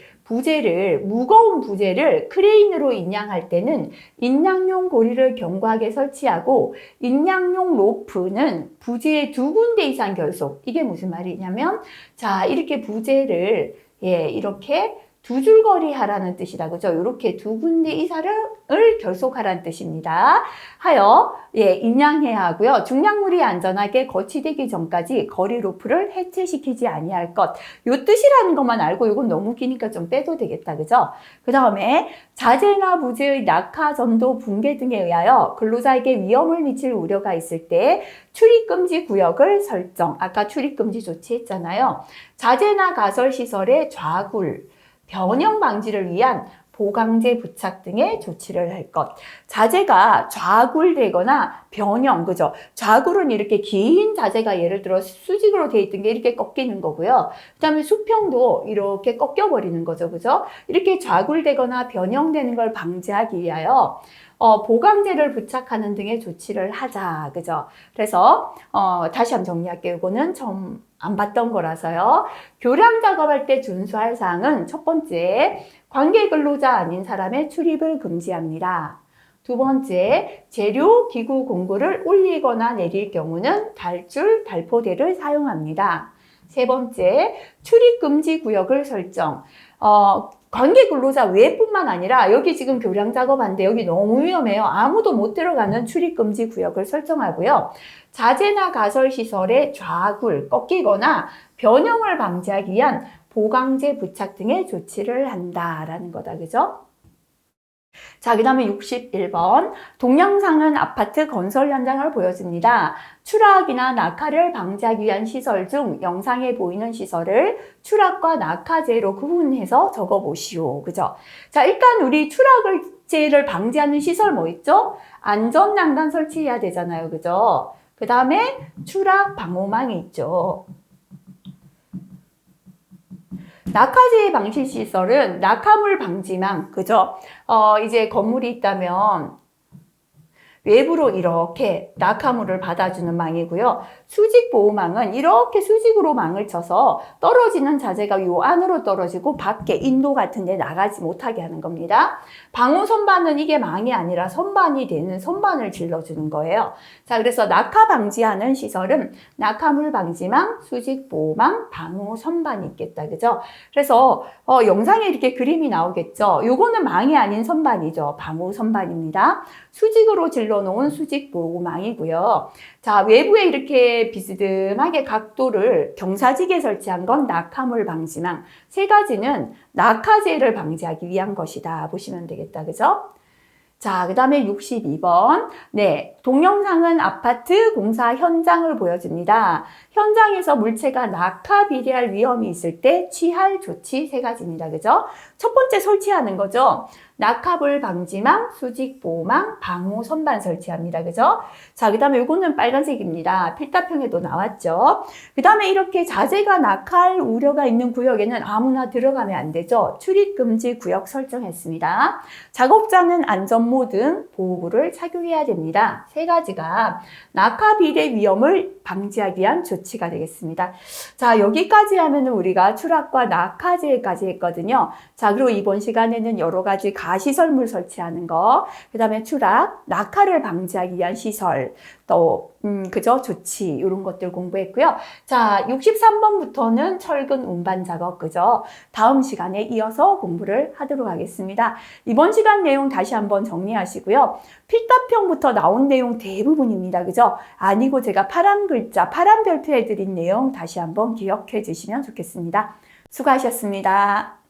무거운 부재를 크레인으로 인양할 때는 인양용 고리를 견고하게 설치하고 인양용 로프는 부재의 2군데 이상 결속. 이게 무슨 말이냐면 자, 이렇게 부재를 이렇게 2줄거리 하라는 뜻이다. 그죠? 이렇게 2군데 이상을 결속하라는 뜻입니다. 하여 인양해야 하고요. 중량물이 안전하게 거치되기 전까지 거리 로프를 해체시키지 아니할 것. 요 뜻이라는 것만 알고 이건 너무 기니까 좀 빼도 되겠다. 그죠? 그 다음에 자재나 부재의 낙하, 전도, 붕괴 등에 의하여 근로자에게 위험을 미칠 우려가 있을 때 출입금지 구역을 설정. 아까 출입금지 조치했잖아요. 자재나 가설 시설의 좌굴, 변형 방지를 위한 보강제 부착 등의 조치를 할 것. 자재가 좌굴되거나 변형, 그죠? 좌굴은 이렇게 긴 자재가 예를 들어 수직으로 돼 있던 게 이렇게 꺾이는 거고요. 그 다음에 수평도 이렇게 꺾여버리는 거죠, 그죠? 이렇게 좌굴되거나 변형되는 걸 방지하기 위하여 보강제를 부착하는 등의 조치를 하자, 그죠? 그래서 다시 한번 정리할게요. 이거는 좀 안 봤던 거라서요. 교량 작업할 때 준수할 사항은 첫 번째, 관계 근로자 아닌 사람의 출입을 금지합니다. 2번째, 재료, 기구, 공구를 올리거나 내릴 경우는 달줄, 달포대를 사용합니다. 3번째, 출입 금지 구역을 설정. 관계 근로자 외뿐만 아니라 여기 지금 교량 작업하는데 여기 너무 위험해요. 아무도 못 들어가는 출입 금지 구역을 설정하고요. 자재나 가설 시설의 좌굴, 꺾이거나 변형을 방지하기 위한 보강제 부착 등의 조치를 한다라는 거다. 그죠? 자, 그 다음에 61번. 동영상은 아파트 건설 현장을 보여줍니다. 추락이나 낙하를 방지하기 위한 시설 중 영상에 보이는 시설을 추락과 낙하재로 구분해서 적어보시오. 그죠? 자, 일단 우리 추락재를 방지하는 시설 뭐 있죠? 안전난간 설치해야 되잖아요. 그죠? 그 다음에 추락 방호망이 있죠. 낙하재 방지 시설은 낙하물 방지망, 그죠? 이제 건물이 있다면 외부로 이렇게 낙하물을 받아주는 망이고요. 수직 보호망은 이렇게 수직으로 망을 쳐서 떨어지는 자재가 요 안으로 떨어지고 밖에 인도 같은 데 나가지 못하게 하는 겁니다. 방호 선반은 이게 망이 아니라 선반이 되는 선반을 질러주는 거예요. 자, 그래서 낙하 방지하는 시설은 낙하물 방지망, 수직 보호망, 방호 선반이 있겠다. 그죠? 그래서 영상에 이렇게 그림이 나오겠죠. 요거는 망이 아닌 선반이죠. 방호 선반입니다. 수직으로 질러놓은 수직 보호망이고요. 자, 외부에 이렇게 비스듬하게 각도를 경사지게 설치한 건 낙하물 방지망. 3가지는 낙하재를 방지하기 위한 것이다. 보시면 되겠다. 그죠? 자, 그 다음에 62번. 네. 동영상은 아파트 공사 현장을 보여줍니다. 현장에서 물체가 낙하 비례할 위험이 있을 때 취할 조치 세 가지입니다. 그죠? 첫 번째 설치하는 거죠. 낙하불 방지망, 수직 보호망, 방호 선반 설치합니다. 그죠? 자, 그 다음에 이거는 빨간색입니다. 필답형에도 나왔죠. 그 다음에 이렇게 자재가 낙하할 우려가 있는 구역에는 아무나 들어가면 안 되죠. 출입금지 구역 설정했습니다. 작업자는 안전모 등 보호구를 착용해야 됩니다. 세 가지가 낙하 비례 위험을 방지하기 위한 조치가 되겠습니다. 자, 여기까지 하면은 우리가 추락과 낙하재까지 했거든요. 자, 그리고 이번 시간에는 여러 가지 가시설물 설치하는 거, 그 다음에 추락, 낙하를 방지하기 위한 시설, 또 그죠? 조치 이런 것들 공부했고요. 자, 63번부터는 철근 운반 작업, 그죠? 다음 시간에 이어서 공부를 하도록 하겠습니다. 이번 시간 내용 다시 한번 정리하시고요. 필답형부터 나온 내용 대부분입니다. 그죠? 아니고 제가 파란 글자, 파란 별표 해드린 내용 다시 한번 기억해 주시면 좋겠습니다. 수고하셨습니다.